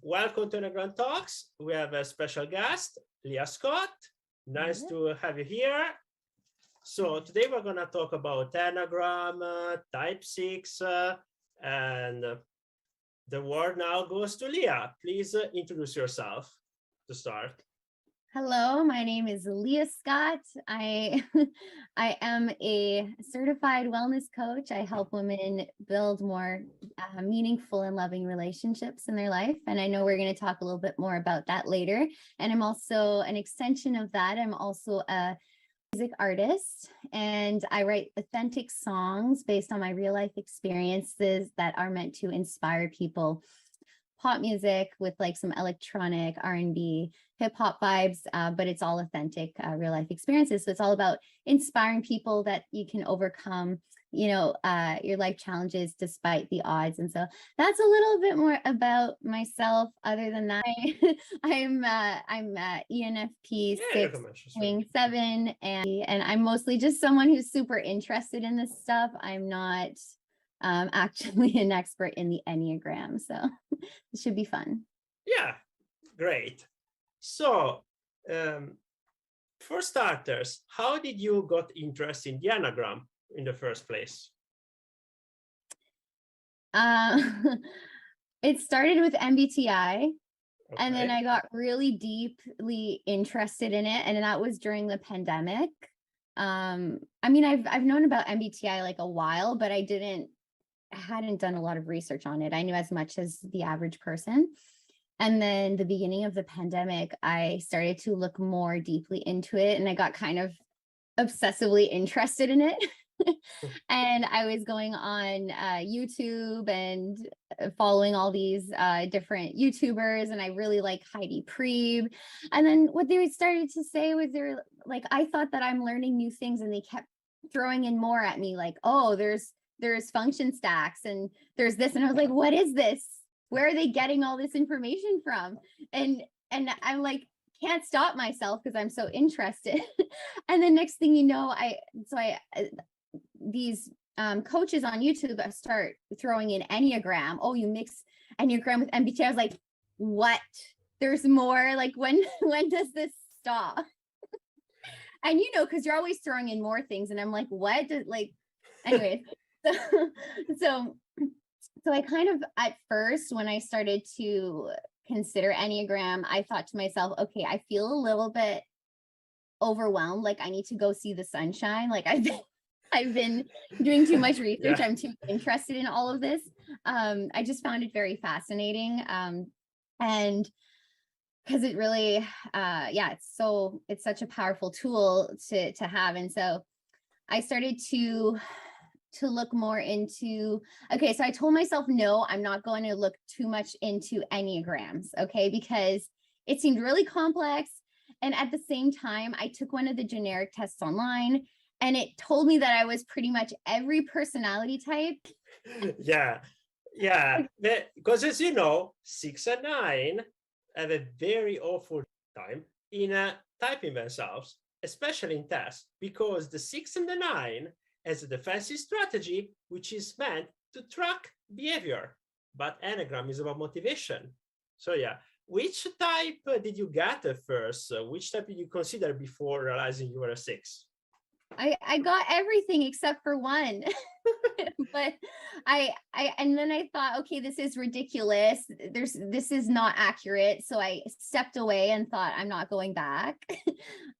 welcome to Enneagram Talks. We have a special guest, Lia Scott. Nice to have you here. So today we're going to talk about Enneagram, Type 6, and the word now goes to Leah. Please introduce yourself to start. Hello, my name is Lia Scott. I am a certified wellness coach. I help women build more meaningful and loving relationships in their life. And I know we're going to talk a little bit more about that later. And I'm also an extension of that. I'm also a music artist, and I write authentic songs based on my real life experiences that are meant to inspire people. Pop music with like some electronic R&B, hip hop vibes, but it's all authentic real life experiences. So it's all about inspiring people that you can overcome, your life challenges despite the odds. And so that's a little bit more about myself. Other than that, I'm ENFP 6.7, and I'm mostly just someone who's super interested in this stuff. I'm not actually an expert in the Enneagram, so it should be fun. Yeah, great. So for starters, how did you got interested in the Enneagram in the first place? It started with MBTI, and then I got really deeply interested in it, and that was during the pandemic. I've known about MBTI like a while, but I hadn't done a lot of research on it. I knew as much as the average person. And then the beginning of the pandemic, I started to look more deeply into it, and I got kind of obsessively interested in it. And I was going on YouTube and following all these different YouTubers, and I really like Heidi Priebe. And then what they started to say was I thought that I'm learning new things, and they kept throwing in more at me, like, oh, there's function stacks and there's this. And I was like, what is this? Where are they getting all this information from? And I'm like, can't stop myself because I'm so interested. And then next thing you know, these coaches on YouTube start throwing in Enneagram. Oh, you mix Enneagram with MBTI. I was like, what? There's more? Like, when does this stop? And because you're always throwing in more things, and I'm like, what? Anyways. So I kind of, at first, when I started to consider Enneagram, I thought to myself, okay, I feel a little bit overwhelmed. Like, I need to go see the sunshine. Like, I've been doing too much research. I'm too interested in all of this. I just found it very fascinating. And because it really, it's such a powerful tool to have. And so I started to look more into, so I told myself, no, I'm not going to look too much into Enneagrams, because it seemed really complex. And at the same time, I took one of the generic tests online, and it told me that I was pretty much every personality type. Yeah. Because as you know, 6 and 9 have a very awful time in typing themselves, especially in tests, because the 6 and the 9 as a defensive strategy, which is meant to track behavior. But Enneagram is about motivation. So which type did you get at first? Which type did you consider before realizing you were a 6? I got everything except for one. But and then I thought, okay, this is ridiculous. This is not accurate. So I stepped away and thought, I'm not going back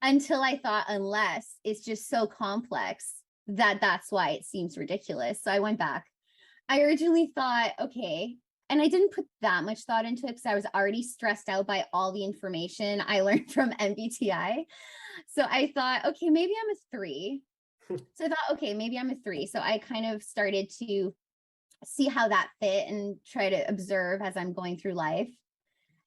until I thought, unless it's just so complex that's why it seems ridiculous. So I went back. I originally thought, okay, and I didn't put that much thought into it because I was already stressed out by all the information I learned from MBTI. So I thought, okay, maybe I'm a 3. So I thought, okay, maybe I'm a 3. So I kind of started to see how that fit and try to observe as I'm going through life.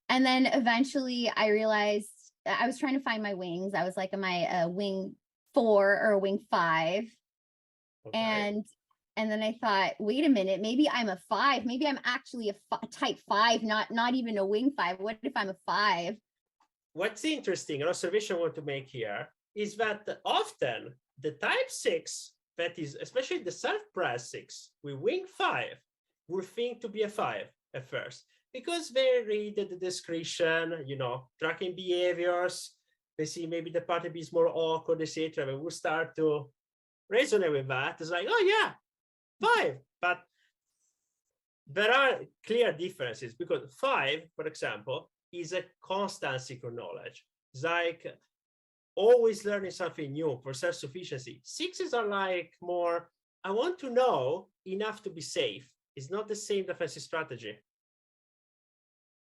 And then eventually I realized I was trying to find my wings. I was like, am I a wing 4 or a wing 5? And then I thought, wait a minute, maybe I'm a 5. Maybe I'm actually a type 5, not even a wing 5. What if I'm a 5? What's interesting, an observation I want to make here, is that often the type 6, that is especially the self-pressed 6 with wing 5, would think to be a 5 at first, because they read the description, tracking behaviors, they see maybe the partner is more awkward, etc. They will start to resonate with that. It's like, oh yeah, 5. But there are clear differences, because 5, for example, is a constant seeker knowledge. It's like always learning something new for self-sufficiency. 6s are like more, I want to know enough to be safe. It's not the same defensive strategy.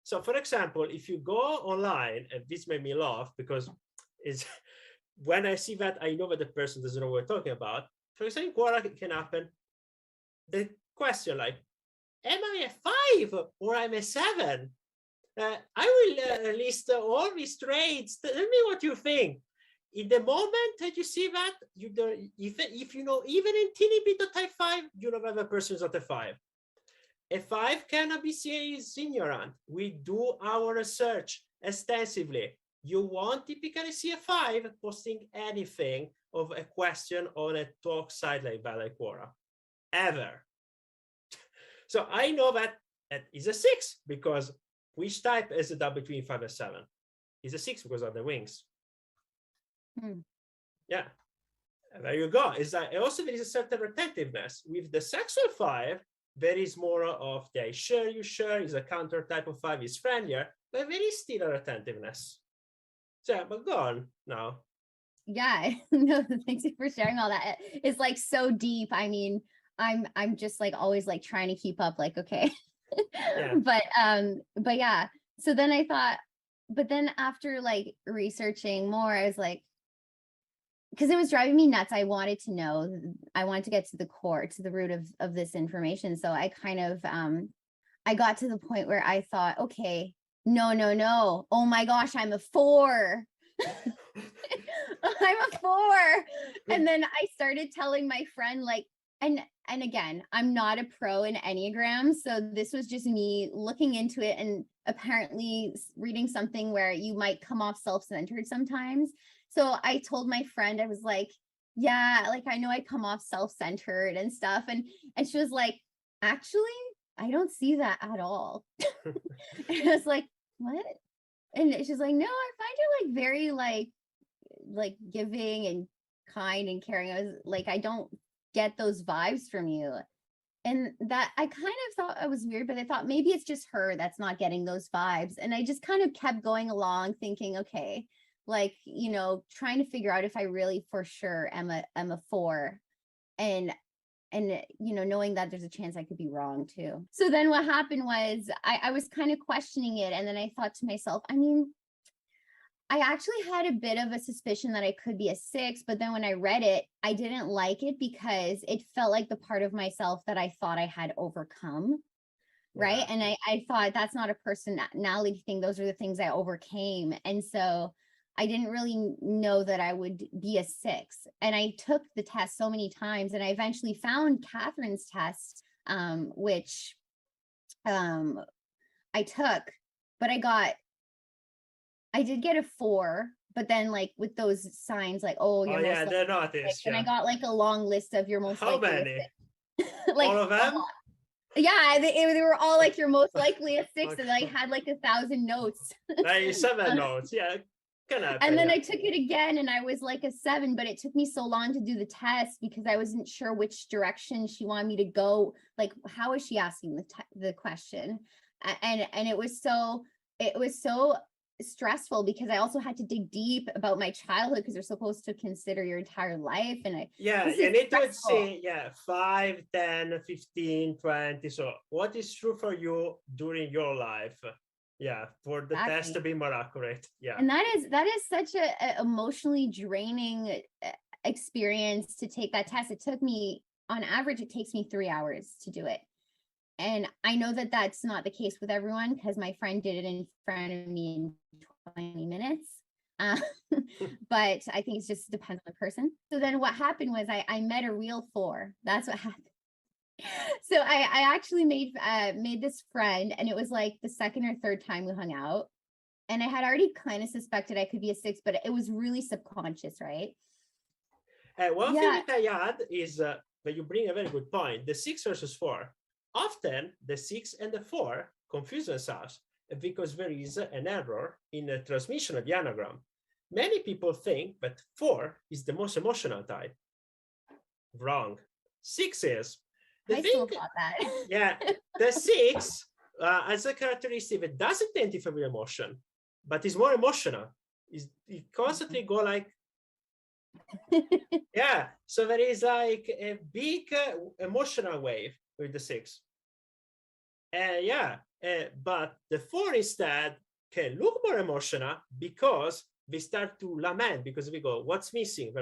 So for example, if you go online, and this made me laugh because it's when I see that, I know that the person doesn't know what we're talking about. For example, what can happen? The question like, am I a 5 or I'm a 7? I will list all these traits. Tell me what you think. In the moment that you see that, you don't, if you know even in teeny bit of type 5, you know that the person is not a 5. A 5 cannot be seen as ignorant. We do our research extensively. You won't typically see a 5 posting anything of a question on a talk site like that, like Quora, ever. So I know that is a 6 because which type is it up between 5 and 7? Is a 6 because of the wings. Yeah, there you go. Is that also there is a certain retentiveness with the sexual 5? There is more of the I share, you share. Is a counter type of 5 is friendlier, but there is still a retentiveness. So, but go on now. Yeah, no, thanks for sharing all that. It's like so deep. I mean, I'm just like always like trying to keep up, like, okay. Yeah. But yeah. So then I thought, but then after like researching more, I was like, because it was driving me nuts. I wanted to know, I wanted to get to the core, to the root of this information. So I kind of, I got to the point where I thought, okay, no. Oh my gosh, I'm a 4. I'm a 4. And then I started telling my friend, like, and again, I'm not a pro in Enneagram. So this was just me looking into it and apparently reading something where you might come off self-centered sometimes. So I told my friend, I was like, yeah, like, I know I come off self-centered and stuff. And she was like, actually, I don't see that at all. And I was like, what? And she's like, no, I find you like very like giving and kind and caring. I was like, I don't get those vibes from you. And that I kind of thought it was weird, but I thought maybe it's just her that's not getting those vibes. And I just kind of kept going along thinking, okay, like, trying to figure out if I really for sure am a 4. And knowing that there's a chance I could be wrong too. So then what happened was I was kind of questioning it. And then I thought to myself, I mean, I actually had a bit of a suspicion that I could be a 6, but then when I read it, I didn't like it because it felt like the part of myself that I thought I had overcome. Right. Yeah. And I thought that's not a personality thing. Those are the things I overcame. And so I didn't really know that I would be a 6. And I took the test so many times and I eventually found Catherine's test, which I took, but I did get a 4, but then like with those signs like, oh, you're yeah, they're not this. And I got like a long list of your most How many? Like all of them? Yeah, they were all like you're most likely a 6, and I had like 1,000 notes. 7 notes, yeah. And then I took it again and I was like a 7, but it took me so long to do the test because I wasn't sure which direction she wanted me to go. Like, how is she asking the question? And it was so stressful because I also had to dig deep about my childhood because they're supposed to consider your entire life. And you need to say 5, 10, 15, 20. So what is true for you during your life? Yeah, for the test to be more accurate. Yeah. And that is such a emotionally draining experience to take that test. It took me, on average, it takes me 3 hours to do it. And I know that that's not the case with everyone because my friend did it in front of me in 20 minutes. But I think it just depends on the person. So then what happened was I met a real 4. That's what happened. So I actually made this friend, and it was like the second or third time we hung out. And I had already kind of suspected I could be a 6, but it was really subconscious, right? One thing that I add is that you bring a very good point. The 6 versus 4. often the 6 and the 4 confuse themselves because there is an error in the transmission of the anagram. Many people think that 4 is the most emotional type. Wrong. 6 is. I still thought that. Yeah, the 6 as a characteristic that doesn't identify with emotion, but is more emotional. It constantly go like, yeah. So there is like a big emotional wave with the 6. But the 4 instead can look more emotional because we start to lament, because we go, what's missing?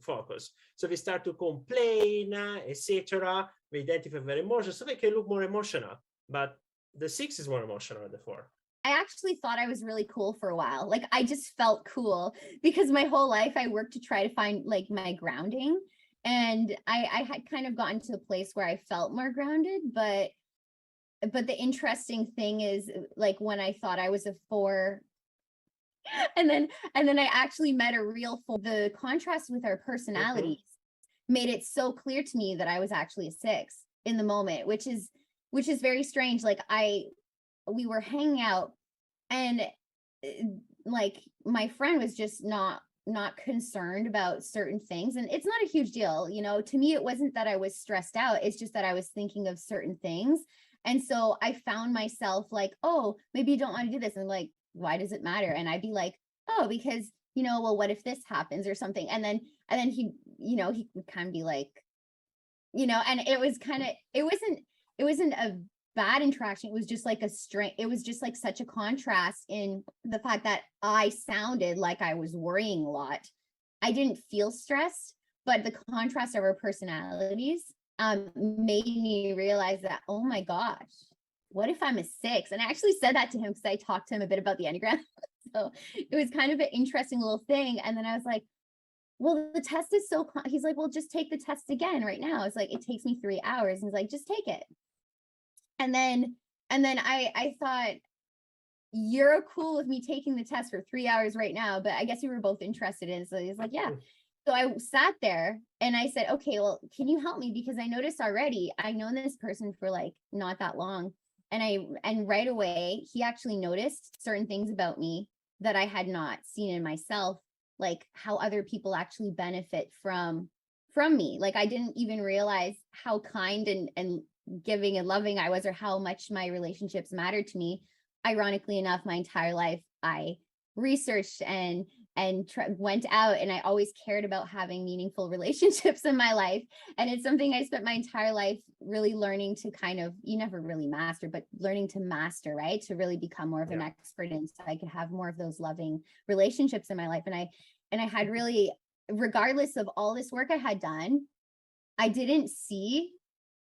Focus. So we start to complain, etc. We identify very emotional, so they can look more emotional. But the 6 is more emotional than the 4. I actually thought I was really cool for a while. Like, I just felt cool because my whole life I worked to try to find like my grounding. And I had kind of gotten to a place where I felt more grounded, but the interesting thing is, like, when I thought I was a 4, and then I actually met a real 4, the contrast with our personalities made it so clear to me that I was actually a 6 in the moment, which is very strange. Like, we were hanging out, and like, my friend was just not concerned about certain things, and it's not a huge deal, you know. To me, it wasn't that I was stressed out, it's just that I was thinking of certain things. And so I found myself like, oh, maybe you don't want to do this, and like, why does it matter? And I'd be like, oh, because, you know, well, what if this happens or something? And then he, you know, he would kind of be like, you know, and it was kind of, it wasn't a bad interaction. It was just like it was just like such a contrast in the fact that I sounded like I was worrying a lot. I didn't feel stressed, but the contrast of our personalities made me realize that, oh my gosh, what if I'm a 6? And I actually said that to him because I talked to him a bit about the Enneagram. So it was kind of an interesting little thing. And then I was like, well, the test is so, he's like, well, just take the test again right now. It's like, it takes me 3 hours. And he's like, just take it. And then I thought, you're cool with me taking the test for 3 hours right now, but I guess we were both interested in it. So he's like, yeah. So I sat there and I said, okay, well, can you help me? Because I noticed already, I've known this person for like not that long. And right away, he actually noticed certain things about me that I had not seen in myself, like how other people actually benefit from me. Like, I didn't even realize how kind and giving and loving I was, or how much my relationships mattered to me. Ironically enough, my entire life, I researched and went out, and I always cared about having meaningful relationships in my life. And it's something I spent my entire life really learning to kind of, you never really master, but learning to master, right? To really become more of an expert in, so I could have more of those loving relationships in my life. And I had really, regardless of all this work I had done, I didn't see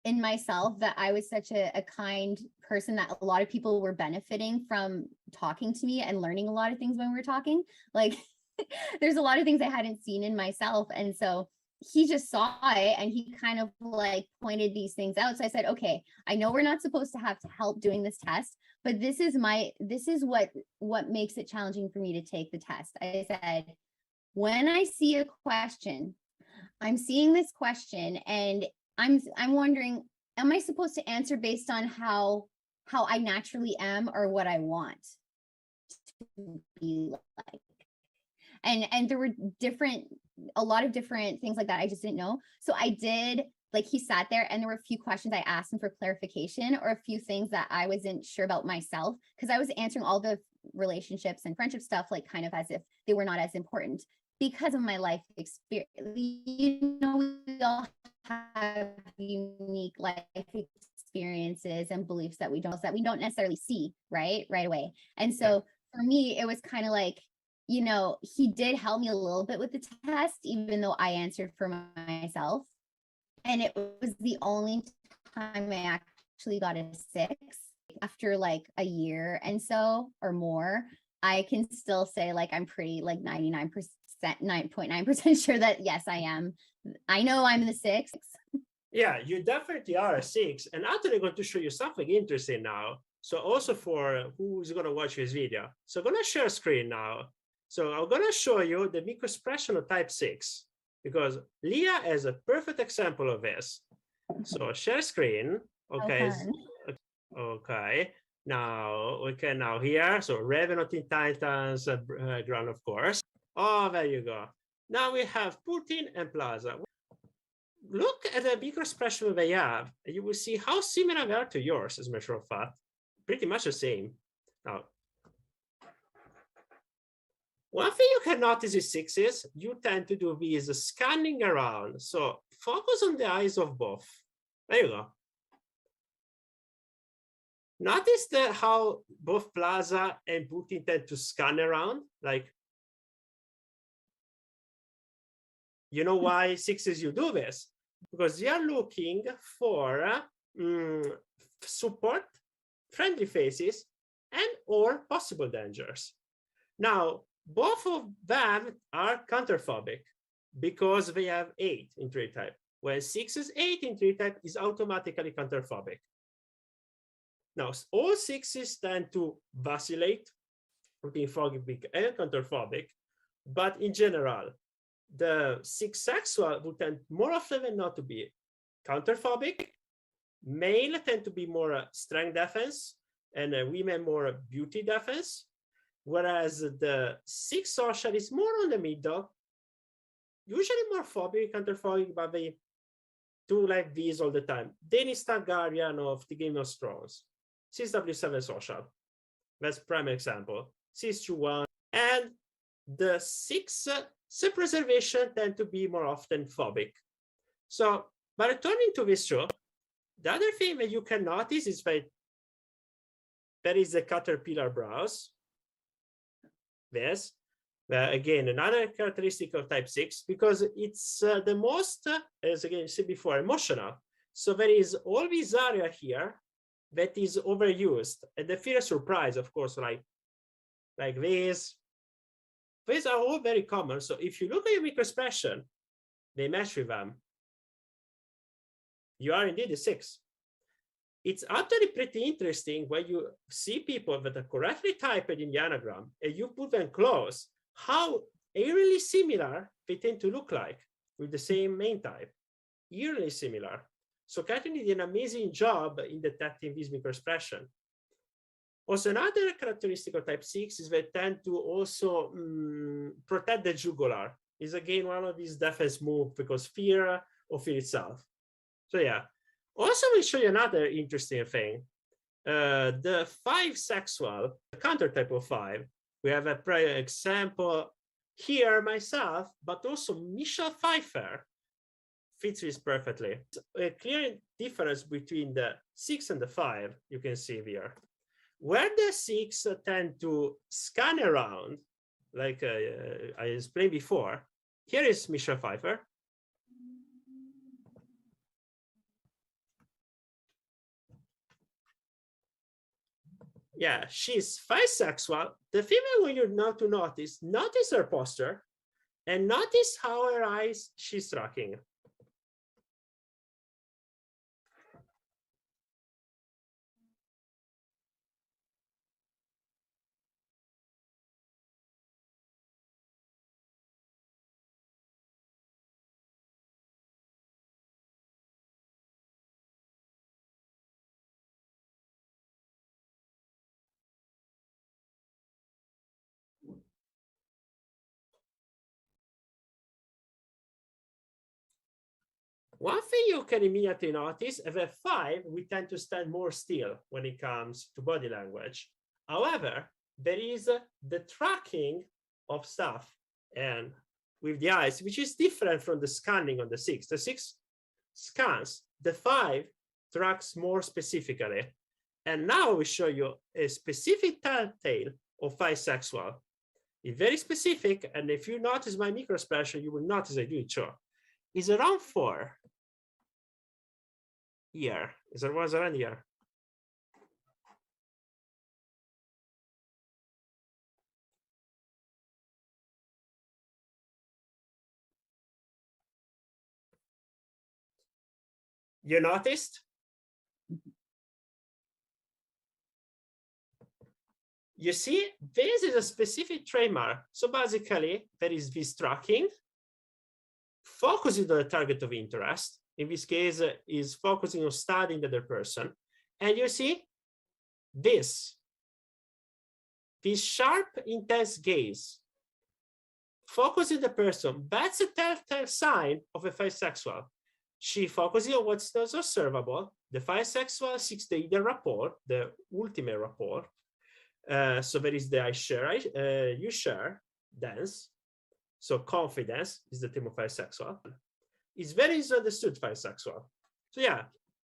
in myself that I was such a kind person that a lot of people were benefiting from talking to me and learning a lot of things when we were talking. Like, there's a lot of things I hadn't seen in myself. And so he just saw it, and he kind of like pointed these things out. So I said, okay, I know we're not supposed to have help doing this test, but this is what makes it challenging for me to take the test. I said, when I see a question, I'm seeing this question, and I'm wondering, am I supposed to answer based on how I naturally am, or what I want to be like? And there were a lot of different things like that I just didn't know. So I did, like, he sat there, and there were a few questions I asked him for clarification, or a few things that I wasn't sure about myself, because I was answering all the relationships and friendship stuff like kind of as if they were not as important because of my life experience. You know, we all have unique life experiences and beliefs that we don't necessarily see right away. And so for me, it was kind of like, you know, he did help me a little bit with the test, even though I answered for myself. And it was the only time I actually got a 6. After like a year and so or more, I can still say like I'm pretty like 9.9% sure that yes, I am. I know I'm the 6. Yeah, you definitely are a 6. And Anthony going to show you something interesting now. So also for who's going to watch this video. So I'm going to share screen now. So I'm going to show you the microexpression of type 6, because Leah has a perfect example of this. So share screen. So Okay. fun. Okay. Now we can now here. So Revenant in Titans, ground, of course. Oh, there you go. Now we have Putin and Plaza. Look at the big expression they have. You will see how similar they are to yours, as a matter of fact. Pretty much the same. Now, one thing you can notice is sixes, you tend to do this scanning around. So focus on the eyes of both. There you go. Notice how both Plaza and Putin tend to scan around. Like, you know why sixes you do this? Because they are looking for support, friendly faces, and or possible dangers. Now, both of them are counterphobic because they have 8 in Tritype. When 6 is 8 in Tritype is automatically counterphobic. Now, all sixes tend to vacillate between phobic and counterphobic, but in general, the 6 sexual will tend more often than not to be counterphobic. Male tend to be more strength defense, and women more beauty defense. Whereas the 6 social is more on the middle, usually more phobic, counterphobic, but they do like these all the time. Dennis Targaryen of the Game of Thrones, 6W7 social. That's prime example. 621. And the 6 self-preservation tend to be more often phobic. So, by returning to this show, the other thing that you can notice is that there is the caterpillar brows. This, again, another characteristic of type 6, because it's the most, as again said before, emotional. So there is all this area here that is overused, and the fear of surprise, of course, like this. These are all very common. So if you look at your microexpression, they match with them. You are indeed a 6. It's actually pretty interesting when you see people that are correctly typed in the anagram and you put them close, how eerily similar they tend to look like with the same main type. Eerily similar. So Catherine did an amazing job in detecting this microexpression. Also, another characteristic of type 6 is they tend to also protect the jugular. Is again one of these defense moves because fear of fear itself. So yeah. Also, we'll show you another interesting thing. The 5 sexual, the counter type of 5, we have a prior example here myself, but also Michelle Pfeiffer fits this perfectly. A clear difference between the 6 and the 5, you can see here. Where the 6 tend to scan around, like I explained before, here is Michelle Pfeiffer. Yeah, she's bisexual. The female one you know to notice her posture and notice how her eyes she's tracking. One thing you can immediately notice is that 5, we tend to stand more still when it comes to body language. However, there is the tracking of stuff and with the eyes, which is different from the scanning on the 6. The 6 scans, the 5 tracks more specifically. And now we show you a specific telltale of bisexual. It's very specific, and if you notice my microexpression, you will notice I do it sure. Is around 4 here. Is there was around here? You noticed? You see, this is a specific trademark. So basically, there is this tracking, focusing on the target of interest, in this case, is focusing on studying the other person. And you see this sharp, intense gaze, focusing the person, that's a telltale sign of a bisexual. She focuses on what's observable. The bisexual seeks the ideal rapport, the ultimate rapport. So there is the I share, you share, dance. So confidence is the theme of bisexual. It's very easily understood bisexual. So yeah,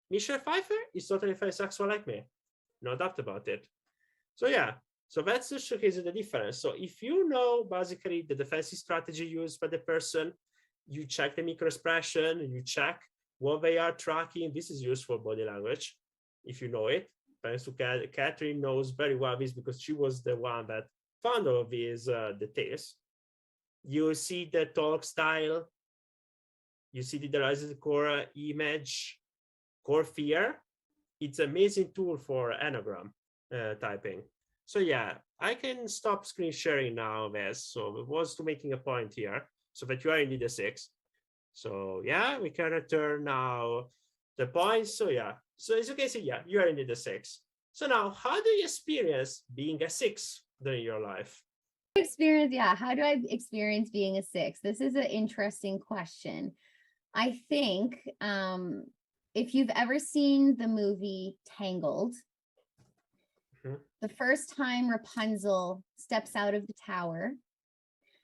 Michelle Pfeiffer is totally bisexual like me. No doubt about it. So yeah, so that's showcasing the difference. So if you know basically the defensive strategy used by the person, you check the microexpression, you check what they are tracking. This is useful body language, if you know it. Thanks to Catherine knows very well this because she was the one that found all of these details. You see the talk style, you see the generalized core image, core fear. It's an amazing tool for Enneagram typing. So yeah, I can stop screen sharing now, Wes. So it was to making a point here, so that you are indeed a 6. So yeah, we can return now the points. So yeah, so as you can see, yeah, you are indeed a 6. So now, how do you experience being a 6 during your life? How do I experience being a 6? This is an interesting question. I think if you've ever seen the movie Tangled, the first time Rapunzel steps out of the tower.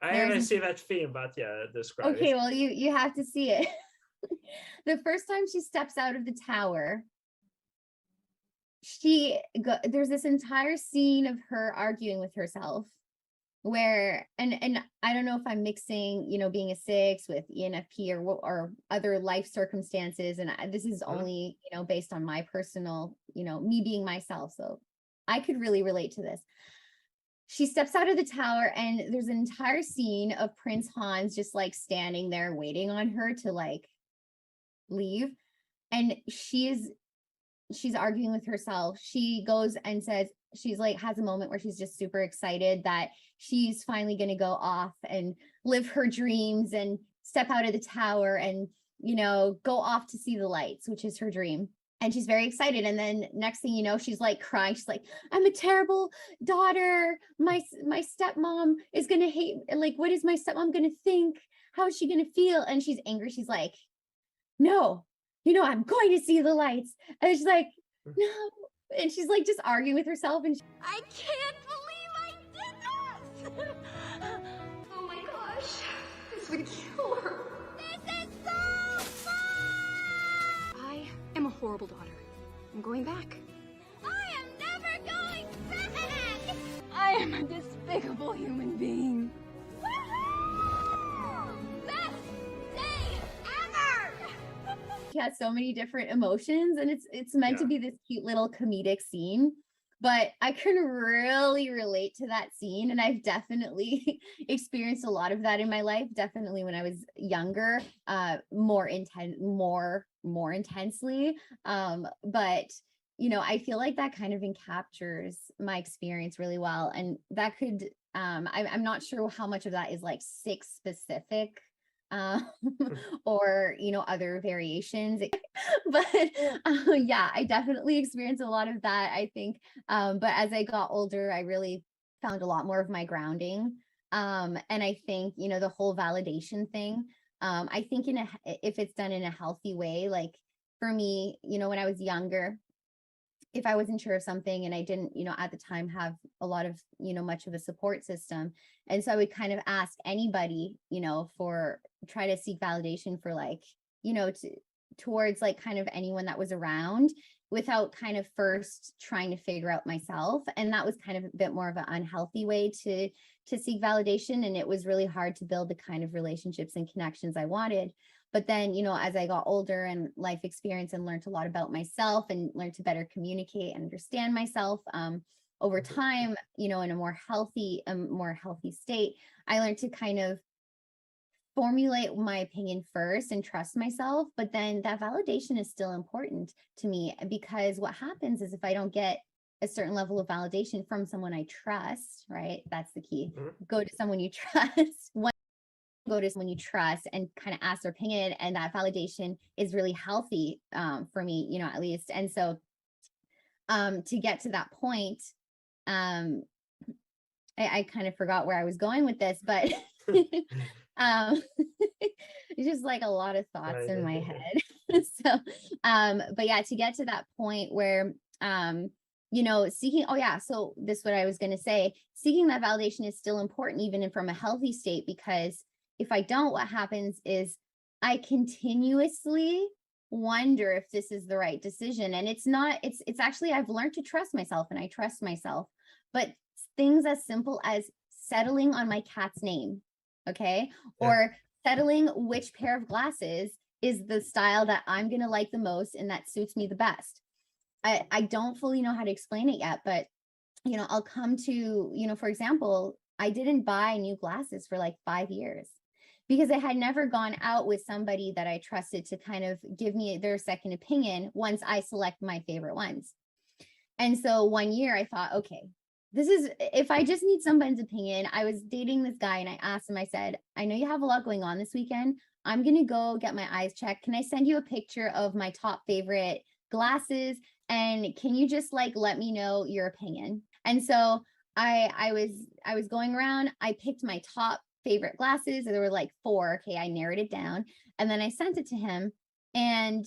I haven't seen that film, but yeah, describe it. Well, you have to see it. The first time she steps out of the tower, there's this entire scene of her arguing with herself where, and I don't know if I'm mixing, being a 6 with ENFP or other life circumstances. And this is only, based on my personal, me being myself. So I could really relate to this. She steps out of the tower and there's an entire scene of Prince Hans just like standing there waiting on her to like leave. And she's arguing with herself. She goes and says, she's like, has a moment where she's just super excited that she's finally going to go off and live her dreams and step out of the tower and, go off to see the lights, which is her dream. And she's very excited. And then next thing you know, she's like crying. She's like, I'm a terrible daughter. My stepmom is going to hate, like, what is my stepmom going to think? How is she going to feel? And she's angry. She's like, no, I'm going to see the lights. And she's like, no. And she's like just arguing with herself. And I can't believe I did this. Oh my gosh, this would kill her. This is so fun. I am a horrible daughter. I'm going back. I am never going back. I am a despicable human being. She has so many different emotions, and it's meant to be this cute little comedic scene, but I can really relate to that scene, and I've definitely experienced a lot of that in my life, definitely when I was younger, more intensely, but I feel like that kind of encaptures my experience really well. And that could I'm not sure how much of that is like 6 specific or other variations, but yeah, I definitely experienced a lot of that, I think, but as I got older, I really found a lot more of my grounding, and I think the whole validation thing, I think if it's done in a healthy way, like for me, when I was younger, if I wasn't sure of something and I didn't, at the time have a lot of, much of a support system. And so I would kind of ask anybody, try to seek validation for like, towards like kind of anyone that was around without kind of first trying to figure out myself. And that was kind of a bit more of an unhealthy way to seek validation. And it was really hard to build the kind of relationships and connections I wanted. But then, as I got older and life experience and learned a lot about myself and learned to better communicate and understand myself, over time, in a more healthy state, I learned to kind of formulate my opinion first and trust myself. But then that validation is still important to me, because what happens is if I don't get a certain level of validation from someone I trust, right? That's the key. Go to someone you trust. go to someone you trust and kind of ask their opinion, and that validation is really healthy for me, you know, at least. And so to get to that point, I kind of forgot where I was going with this, but it's just like a lot of thoughts in my head. So, but yeah, to get to that point where, you know, seeking, so this is what I was going to say, seeking that validation is still important, even from a healthy state, because if I don't, what happens is I continuously wonder if this is the right decision. And it's not, it's actually, I've learned to trust myself, and I trust myself, but things as simple as settling on my cat's name, okay? Yeah. Or settling which pair of glasses is the style that I'm going to like the most and that suits me the best. I don't fully know how to explain it yet, but, you know, I'll come to, you know, for example, I didn't buy new glasses for like 5 years because I had never gone out with somebody that I trusted to kind of give me their second opinion once I select my favorite ones. And so one year I thought, okay, this is, if I just need somebody's opinion. I was dating this guy and I asked him, I said, I know you have a lot going on this weekend. I'm going to go get my eyes checked. Can I send you a picture of my top favorite glasses? And can you just like, let me know your opinion? And so I was going around, I picked my top favorite glasses. There were like 4. Okay. I narrowed it down and then I sent it to him, and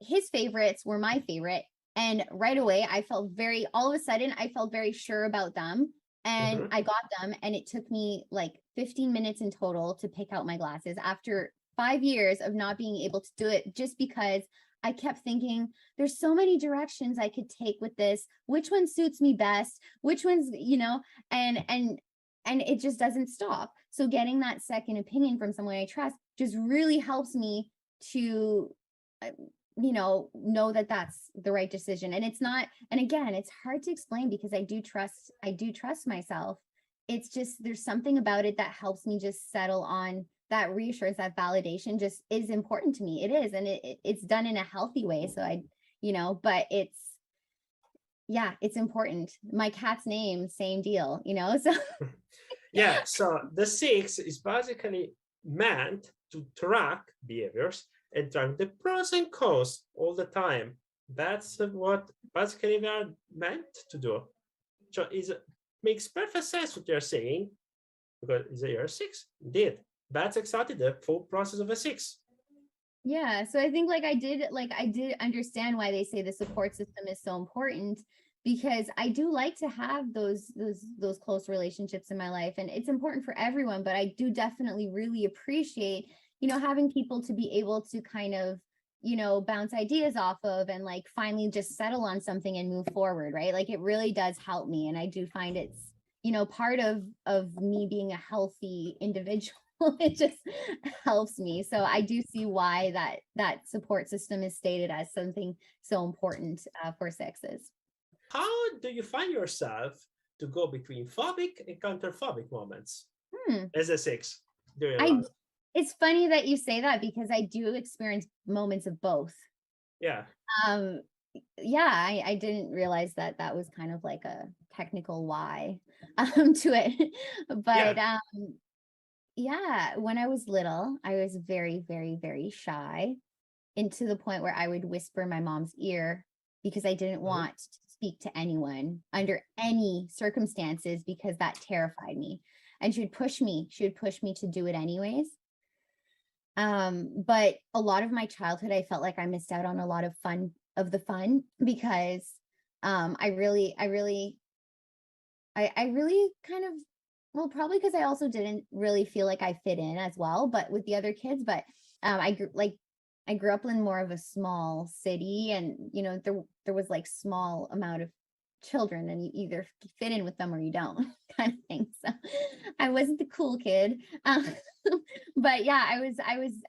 his favorites were my favorite. And right away, all of a sudden, I felt very sure about them, and I got them. And it took me like 15 minutes in total to pick out my glasses after 5 years of not being able to do it, just because I kept thinking there's so many directions I could take with this. Which one suits me best? Which one's, you know, and it just doesn't stop. So getting that second opinion from someone I trust just really helps me to, you know that that's the right decision. And it's not, and again, it's hard to explain because I do trust myself. It's just, there's something about it that helps me just settle on that reassurance, that validation just is important to me. It is. And it's done in a healthy way. So but it's important. My cat's name, same deal, so. Yeah. So the 6 is basically meant to track behaviors and track the pros and cons all the time. That's what basically we are meant to do. So it makes perfect sense what you're saying, because you're 6. Indeed, that's exactly the full process of a 6. Yeah. So I think I did understand why they say the support system is so important, because I do like to have those close relationships in my life, and it's important for everyone. But I do definitely really appreciate, having people to be able to kind of, bounce ideas off of and finally just settle on something and move forward. Right. It really does help me. And I do find it's, part of me being a healthy individual. It just helps me. So I do see why that support system is stated as something so important for 6s. How do you find yourself to go between phobic and counterphobic moments as a 6? It's funny that you say that, because I do experience moments of both. Yeah. I didn't realize that was kind of like a technical why to it. But when I was little, I was very, very, very shy, and to the point where I would whisper my mom's ear because I didn't want to speak to anyone under any circumstances, because that terrified me. And she would push me to do it anyways. But a lot of my childhood, I felt like I missed out on a lot of fun, because I really kind of, well, probably because I also didn't really feel like I fit in as well, but with the other kids. But I grew up in more of a small city, and there was small amount of children, and you either fit in with them or you don't, kind of thing. So I wasn't the cool kid, but yeah, I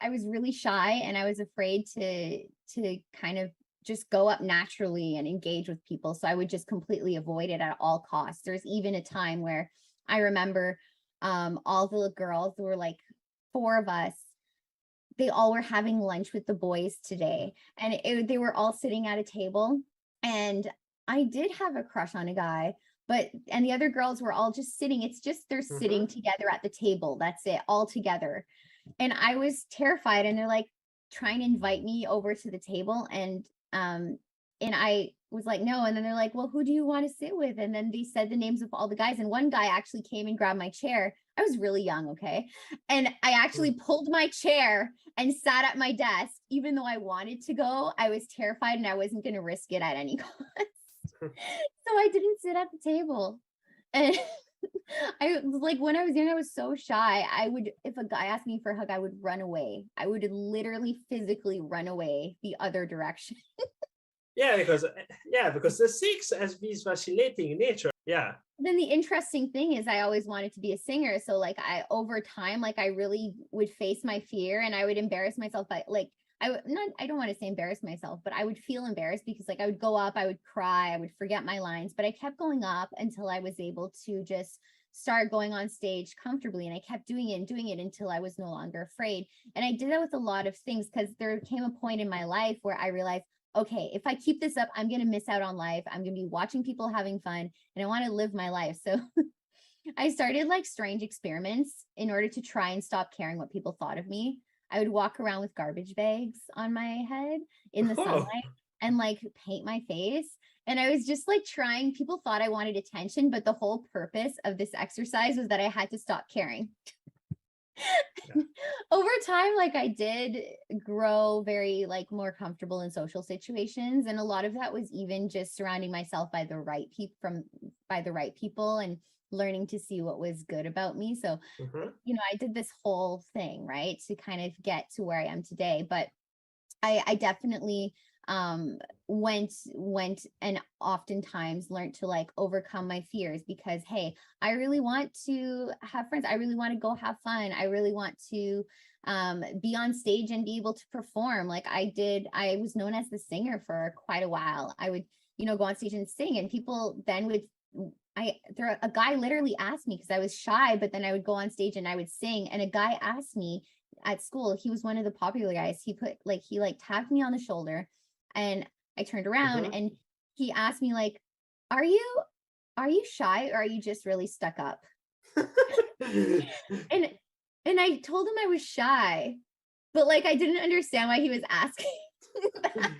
was really shy, and I was afraid to kind of just go up naturally and engage with people. So I would just completely avoid it at all costs. There's even a time where I remember all the girls, there were 4 of us. They all were having lunch with the boys today, and they were all sitting at a table, and I did have a crush on a guy, and the other girls were all just sitting. It's just, they're sitting together at the table. That's it, all together. And I was terrified, and they're like trying to invite me over to the table. And I was like, no. And then they're like, well, who do you want to sit with? And then they said the names of all the guys. And one guy actually came and grabbed my chair. I was really young. Okay. And I actually pulled my chair and sat at my desk, even though I wanted to go. I was terrified and I wasn't going to risk it at any cost. So I didn't sit at the table. And I was like, when I was young, I was so shy. If a guy asked me for a hug, I would run away. I would literally physically run away the other direction. Because the 6 has this vacillating nature. Yeah. Then the interesting thing is I always wanted to be a singer. So like over time, like I really would face my fear, and I would embarrass myself by like, I don't want to say embarrass myself, but I would feel embarrassed because like I would go up, I would cry, I would forget my lines, but I kept going up until I was able to just start going on stage comfortably. And I kept doing it until I was no longer afraid. And I did that with a lot of things, because there came a point in my life where I realized, okay, if I keep this up, I'm going to miss out on life. I'm going to be watching people having fun, and I want to live my life. So I started like strange experiments in order to try and stop caring what people thought of me. I would walk around with garbage bags on my head in the sunlight and like paint my face. And I was just like trying, people thought I wanted attention, but the whole purpose of this exercise was that I had to stop caring. Yeah. Over time, like I did grow very like more comfortable in social situations. And a lot of that was even just surrounding myself by the right people and learning to see what was good about me. So, I did this whole thing, right, to kind of get to where I am today. But I definitely went and oftentimes learned to like overcome my fears, because hey, I really want to have friends. I really want to go have fun. I really want to be on stage and be able to perform. Like I was known as the singer for quite a while. I would, go on stage and sing, and people then would, a guy literally asked me, because I was shy, but then I would go on stage and I would sing. And a guy asked me at school, he was one of the popular guys. He tapped me on the shoulder, and I turned around and he asked me like, are you shy, or are you just really stuck up? and I told him I was shy, but like I didn't understand why he was asking that.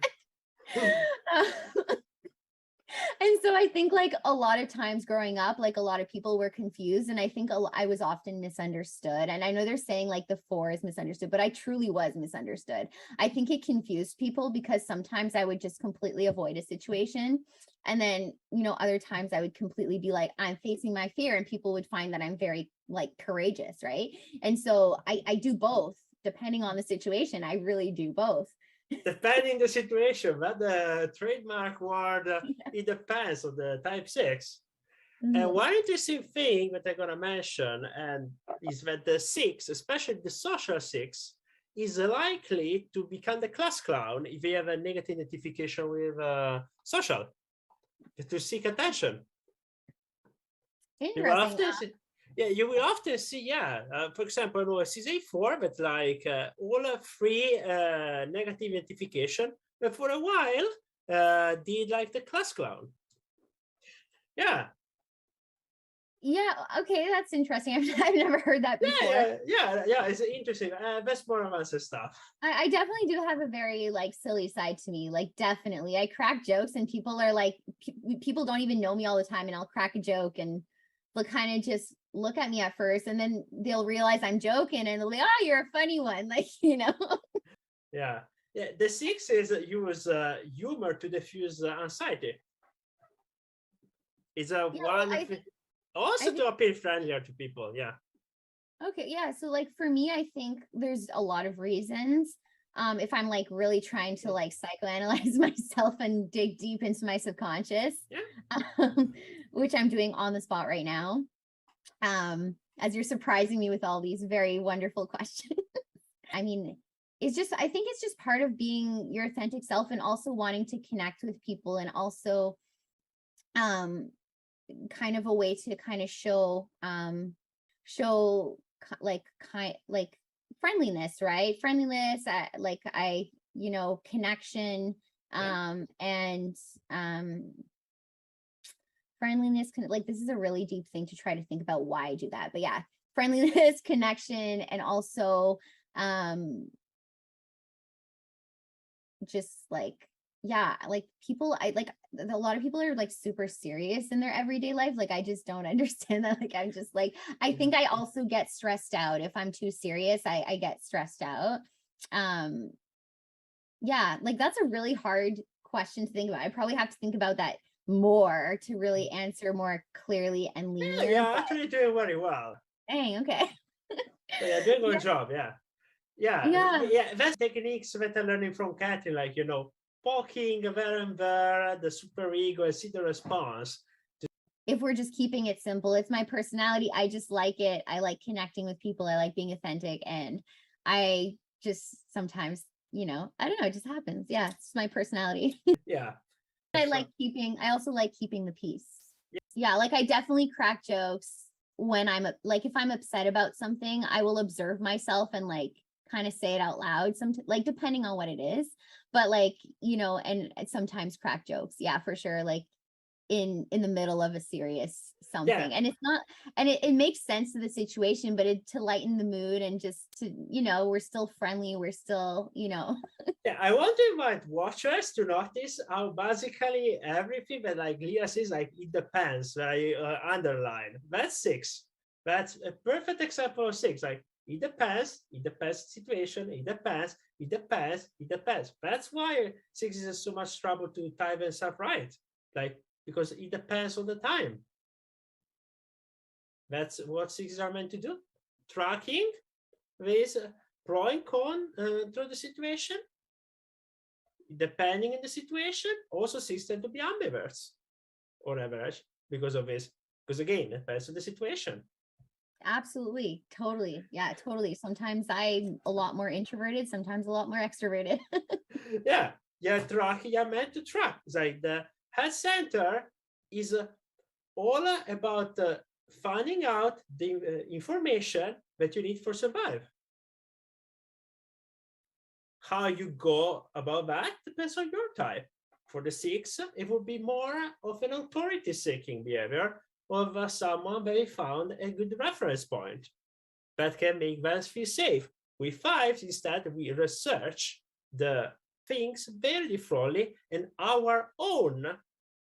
And so I think like a lot of times growing up, like a lot of people were confused, and I think I was often misunderstood. And I know they're saying like the 4 is misunderstood, but I truly was misunderstood. I think it confused people, because sometimes I would just completely avoid a situation. And then, other times I would completely be like, I'm facing my fear, and people would find that I'm very like courageous. Right. And so I do both depending on the situation. I really do both. Depending the situation, but the trademark word, it depends on the type 6. And one interesting thing that I'm going to mention is that the 6, especially the social 6, is likely to become the class clown if they have a negative identification with social, to seek attention. Interesting. You will often see, for example, a CSA4 that like all 3 negative identification, but for a while did like the class clown. Yeah. Yeah. Okay, that's interesting. I've never heard that before. Yeah. It's interesting. That's more advanced stuff. I definitely do have a very like silly side to me. Like definitely, I crack jokes, and people are like, people don't even know me all the time, and I'll crack a joke, and they'll kind of just look at me at first, and then they'll realize I'm joking, and they'll be, oh, you're a funny one. Like, Yeah. The 6 is use humor to diffuse anxiety. It's to appear friendlier to people. Yeah. Okay. Yeah. So like for me, I think there's a lot of reasons. If I'm like really trying to like psychoanalyze myself and dig deep into my subconscious, which I'm doing on the spot right now. As you're surprising me with all these very wonderful questions. I mean, I think it's just part of being your authentic self, and also wanting to connect with people, and also kind of a way to kind of show friendliness, right? Friendliness, connection, and friendliness, like this is a really deep thing to try to think about why I do that. But yeah, friendliness, connection, and also just like, yeah, like people, I like a lot of people are like super serious in their everyday life. Like I just don't understand that. Like I'm just like, I think I also get stressed out if I'm too serious. I get stressed out. Yeah, like that's a really hard question to think about. I probably have to think about that more to really answer more clearly and linear. Yeah, actually doing very well. Dang, okay. So yeah, doing a good job. Yeah. Yeah. That's techniques that I'm learning from Kathy, like, poking there and there, the super ego, and see the response. If we're just keeping it simple, it's my personality. I just like it. I like connecting with people. I like being authentic. And I just sometimes, I don't know, it just happens. Yeah, it's my personality. Yeah. I also like keeping the peace. Yeah, like I definitely crack jokes when I'm like, if I'm upset about something, I will observe myself and like kind of say it out loud, like depending on what it is, but like, and sometimes crack jokes. Yeah, for sure. Like in the middle of a serious something. Yeah. And it's not, and it makes sense to the situation, but to lighten the mood and just to, we're still friendly. We're still, Yeah, I want to invite watchers to notice how basically everything that like Leah says, like it depends, that I underline. That's 6. That's a perfect example of 6. Like it depends situation, it depends. That's why 6 is so much trouble to type and stuff right. Like, because it depends on the time. That's what 6s are meant to do. Tracking with pro and con through the situation. Depending on the situation, also 6 tend to be ambiverts on average because of this. Because again, it depends on the situation. Absolutely. Totally. Yeah, totally. Sometimes I'm a lot more introverted, sometimes a lot more extroverted. Yeah. You're meant to track. It's like the head center is all about finding out the information that you need for survive. How you go about that depends on your type. For the 6, it would be more of an authority-seeking behavior of someone that they found a good reference point that can make them feel safe. With 5s, instead, we research the things very thoroughly, and our own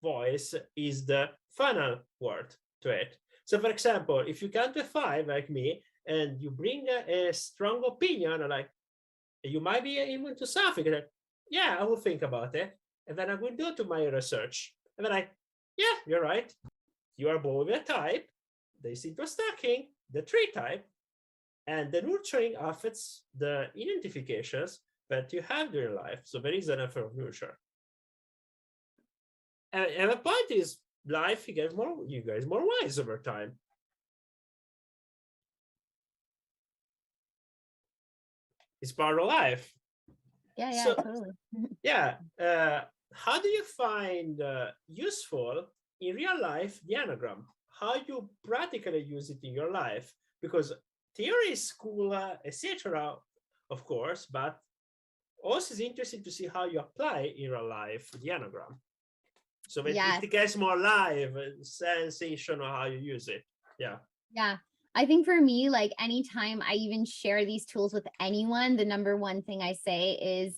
voice is the final word to it. So, for example, if you come to a 5 like me, and you bring a strong opinion, like you might be able to something, like, yeah, I will think about it, and then I will do my research, and then yeah, you're right. You are born with a type, they see the stacking, the Tritype, and the nurturing affects the identifications that you have during life. So there is an effort of nurture. And the point is, life, you guys more wise over time. It's part of life. Yeah, So, totally. Yeah. How do you find useful in real life the Enneagram? How you practically use it in your life? Because theory is cool, etc., of course, but also it's interesting to see how you apply in real life the Enneagram. So it gets more live sensation of how you use it. Yeah. Yeah. I think for me, like anytime I even share these tools with anyone, the number one thing I say is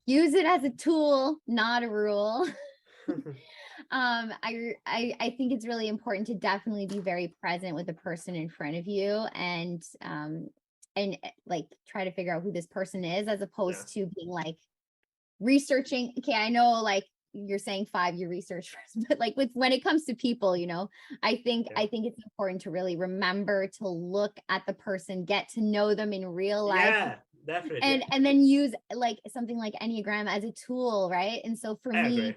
use it as a tool, not a rule. I think it's really important to definitely be very present with the person in front of you and like try to figure out who this person is, as opposed to being like researching. Okay, I know like you're saying 5 year research first, but like when it comes to people, I think it's important to really remember to look at the person, get to know them in real life. Yeah, definitely. And then use like something like Enneagram as a tool, right? And so for me,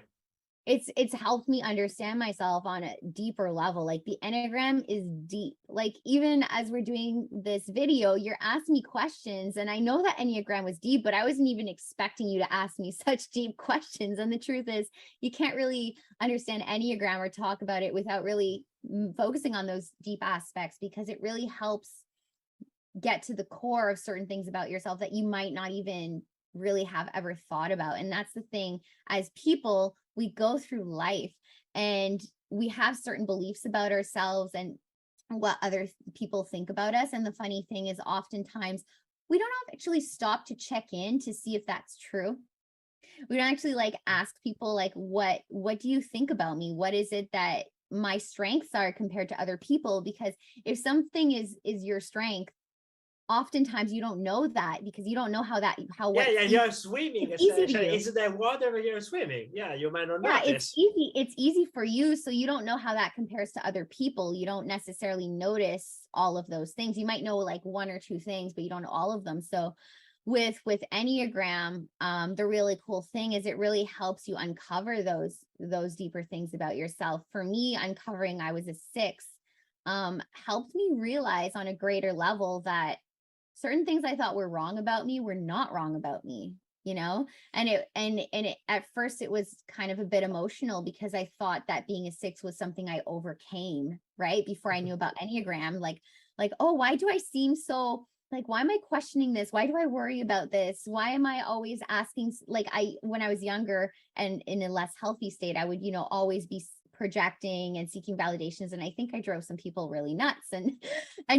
it's helped me understand myself on a deeper level. Like the Enneagram is deep. Like even as we're doing this video, you're asking me questions, and I know that Enneagram was deep, but I wasn't even expecting you to ask me such deep questions. And the truth is, you can't really understand Enneagram or talk about it without really focusing on those deep aspects, because it really helps get to the core of certain things about yourself that you might not even really have ever thought about. And that's the thing, as people, we go through life and we have certain beliefs about ourselves and what other people think about us. And the funny thing is, oftentimes we don't actually stop to check in to see if that's true. We don't actually like ask people like, what do you think about me? What is it that my strengths are compared to other people? Because if something is your strength, oftentimes you don't know that, because you don't know you're swimming essentially. It's the water where you're swimming. Yeah, you might not notice. It's easy for you, so you don't know how that compares to other people. You don't necessarily notice all of those things. You might know like one or two things, but you don't know all of them. So with Enneagram, the really cool thing is it really helps you uncover those deeper things about yourself. For me, uncovering I was a 6 helped me realize on a greater level that certain things I thought were wrong about me were not wrong about me, you know? And it at first it was kind of a bit emotional, because I thought that being a 6 was something I overcame, right? Before I knew about Enneagram, like, oh, why do I seem so, like, why am I questioning this? Why do I worry about this? Why am I always asking? Like, when I was younger and in a less healthy state, I would, always be projecting and seeking validations. And I think I drove some people really nuts, and I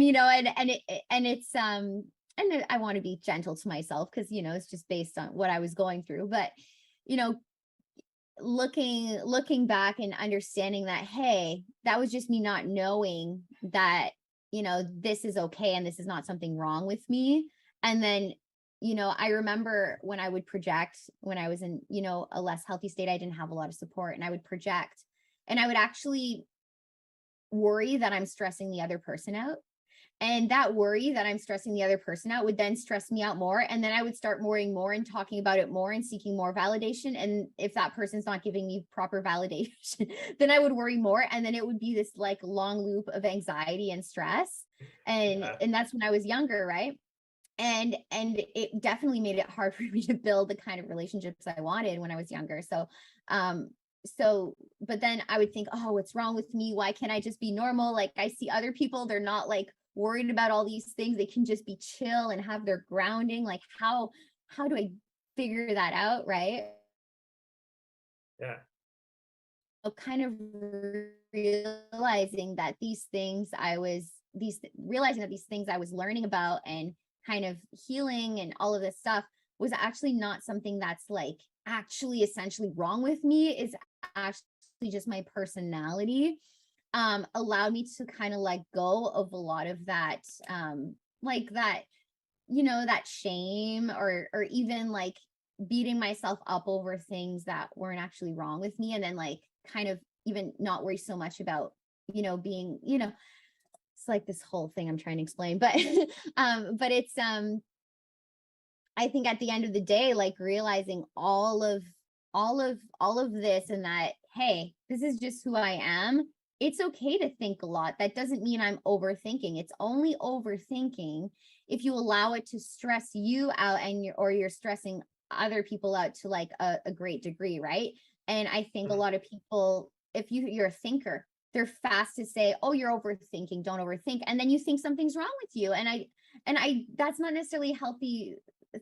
want to be gentle to myself, because, it's just based on what I was going through. But, looking back and understanding that, hey, that was just me not knowing that, this is okay. And this is not something wrong with me. And then, I remember when I would project, when I was in, a less healthy state, I didn't have a lot of support, and I would project, and I would actually worry that I'm stressing the other person out. And that worry that I'm stressing the other person out would then stress me out more. And then I would start worrying more and talking about it more and seeking more validation. And if that person's not giving me proper validation, then I would worry more. And then it would be this like long loop of anxiety and stress. And that's when I was younger, right? And it definitely made it hard for me to build the kind of relationships I wanted when I was younger. But then I would think, oh, what's wrong with me? Why can't I just be normal? Like, I see other people, they're not like worried about all these things. They can just be chill and have their grounding. Like, how do I figure that out? Right. Yeah. So kind of realizing that these things I was learning about and kind of healing and all of this stuff was actually not something that's like actually essentially wrong with me. Is actually just my personality. Allowed me to kind of let go of a lot of that, like that, that shame or even like beating myself up over things that weren't actually wrong with me. And then like kind of even not worry so much about, being, it's like this whole thing I'm trying to explain, but it's, I think at the end of the day, like realizing all of this, and that, hey, this is just who I am. It's okay to think a lot. That doesn't mean I'm overthinking. It's only overthinking if you allow it to stress you out and you're stressing other people out to like a great degree, right? And I think a lot of people, if you're a thinker, they're fast to say, oh, you're overthinking, don't overthink. And then you think something's wrong with you. And I that's not necessarily a healthy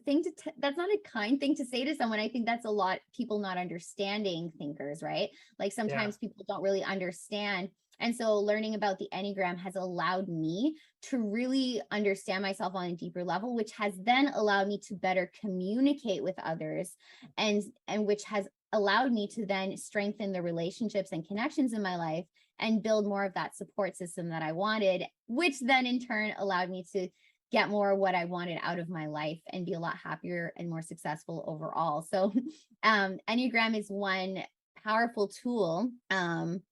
thing that's not a kind thing to say to someone. I think that's a lot people not understanding thinkers, right? Like sometimes people don't really understand. And so learning about the Enneagram has allowed me to really understand myself on a deeper level, which has then allowed me to better communicate with others, and which has allowed me to then strengthen the relationships and connections in my life and build more of that support system that I wanted, which then in turn allowed me to get more of what I wanted out of my life and be a lot happier and more successful overall. So Enneagram is one powerful tool, that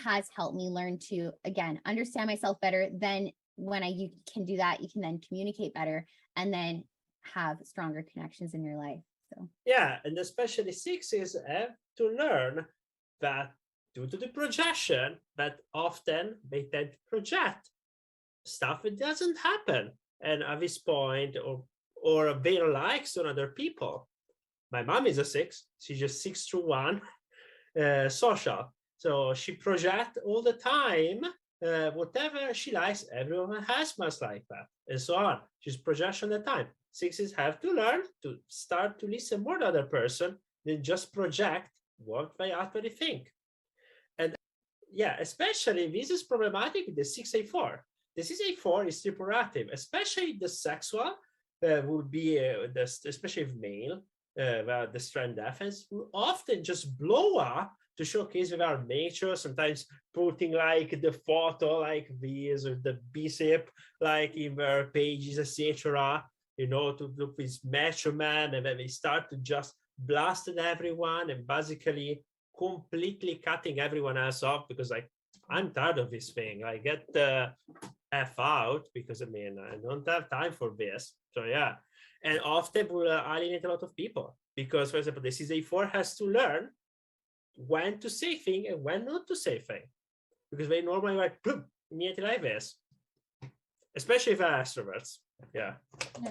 has helped me learn to, again, understand myself better. Then when you can do that, you can then communicate better and then have stronger connections in your life. So yeah, and especially 6s have to learn that due to the projection, that often they tend to project stuff that doesn't happen and at this point or their likes on other people. My mom is a 6. She's just 6 through 1 social. So she projects all the time, whatever she likes, everyone else must like that, and so on. She's projection the time. 6s have to learn to start to listen more to other person than just project what they actually think. And yeah, especially this is problematic with the 6A4. The 6A4 is still proactive, especially the sexual would be, especially with male, the strength defense will often just blow up to showcase with our nature, sometimes putting like the photo like this or the bicep like in their pages, etc. You know, to look this macho man, and then they start to just blast at everyone and basically completely cutting everyone else off because like I'm tired of this thing. I get the F out because I mean I don't have time for this. So yeah. And often will alienate a lot of people because, for example, the CSA4 has to learn when to say thing and when not to say thing, because they normally like immediately like this, especially if they're extroverts. Yeah.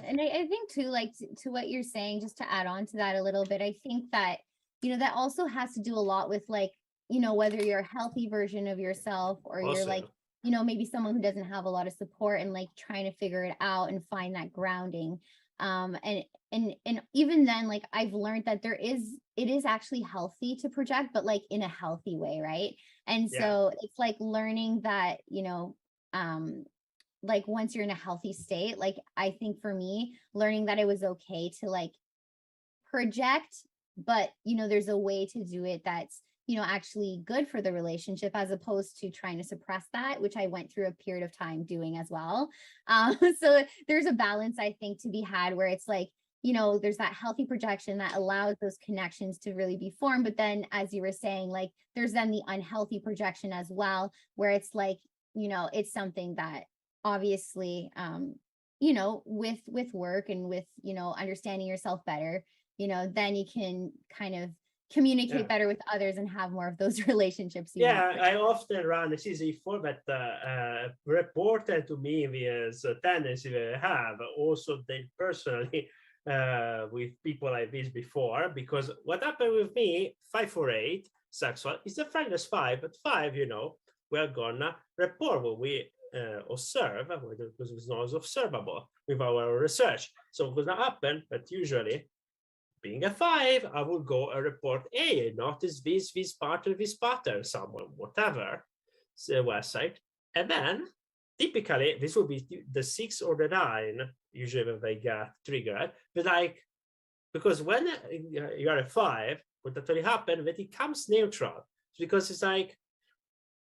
And I think too, like to what you're saying, just to add on to that a little bit, I think that, that also has to do a lot with like, whether you're a healthy version of yourself or Also, you're like, maybe someone who doesn't have a lot of support and like trying to figure it out and find that grounding. And even then, like I've learned that it is actually healthy to project, but like in a healthy way, right? And so it's like learning that, like once you're in a healthy state, like I think for me, learning that it was okay to like project, but there's a way to do it that's actually good for the relationship, as opposed to trying to suppress that, which I went through a period of time doing as well. So there's a balance, I think, to be had where it's like, there's that healthy projection that allows those connections to really be formed. But then, as you were saying, like there's then the unhealthy projection as well, where it's like, it's something that obviously, with work and with, understanding yourself better, then you can kind of communicate better with others and have more of those relationships. I often run a CSA4 that reported to me this tendency that I have. Also, they personally with people like this before, because what happened with me, 548 sexual is the friendless 5, but 5, we're gonna report what we observe, because it's not observable with our research. So what's gonna happen, but usually being a 5, I will go and report, hey, I noticed this pattern somewhere, whatever, website. And then typically this will be the 6 or the 9, usually when they get triggered. But like, because when you are a 5, what actually happens, that it comes neutral. Because it's like,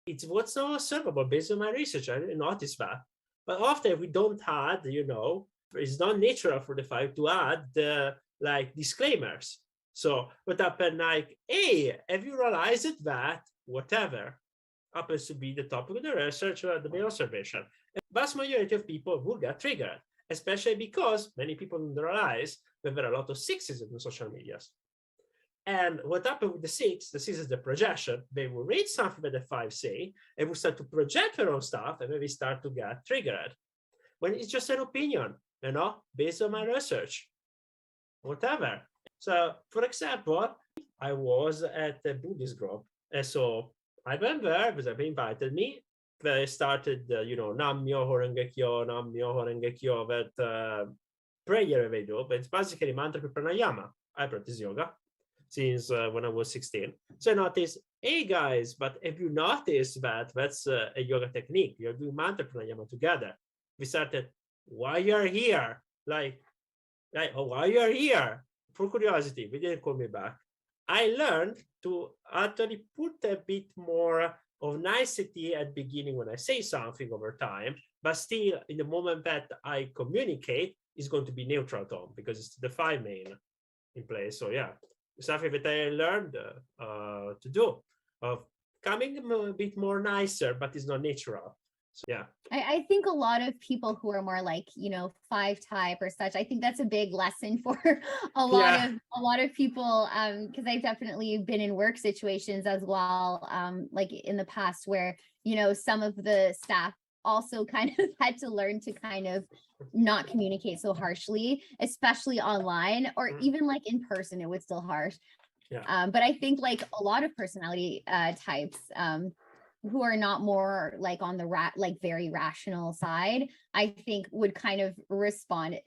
it's what's not observable based on my research. I didn't notice that. But often we don't add, it's not natural for the 5 to add the like disclaimers. So what happened, like, hey, have you realized that whatever happens to be the topic of the research or the main observation? And vast majority of people will get triggered, especially because many people don't realize that there are a lot of 6s in the social medias. And what happened with the 6 is the projection. They will read something that the 5 say and will start to project their own stuff, and maybe start to get triggered. When it's just an opinion, based on my research. Whatever. So, for example, I was at a Buddhist group. And so I went there because they invited me. They started, Nam Myoho Renge Kyo, Nam Myoho Renge Kyo, that prayer they do. But it's basically mantra pranayama. I practice yoga since when I was 16. So I noticed, hey guys, but have you noticed that that's a yoga technique? You're doing mantra pranayama together. We started, why you're here? Like, why you are here? For curiosity, they didn't call me back. I learned to actually put a bit more of nicety at the beginning when I say something over time, but still in the moment that I communicate, it's going to be neutral tone because it's the 5 main in place. So yeah, something that I learned to do, of coming a bit more nicer, but it's not natural. So, yeah, I think a lot of people who are more like 5 type or such, I think that's a big lesson for a lot of people, because I've definitely been in work situations as well, like in the past where some of the staff also kind of had to learn to kind of not communicate so harshly, especially online, or even like in person it was still harsh. But I think like a lot of personality types, who are not more like on the like very rational side, I think would kind of respond,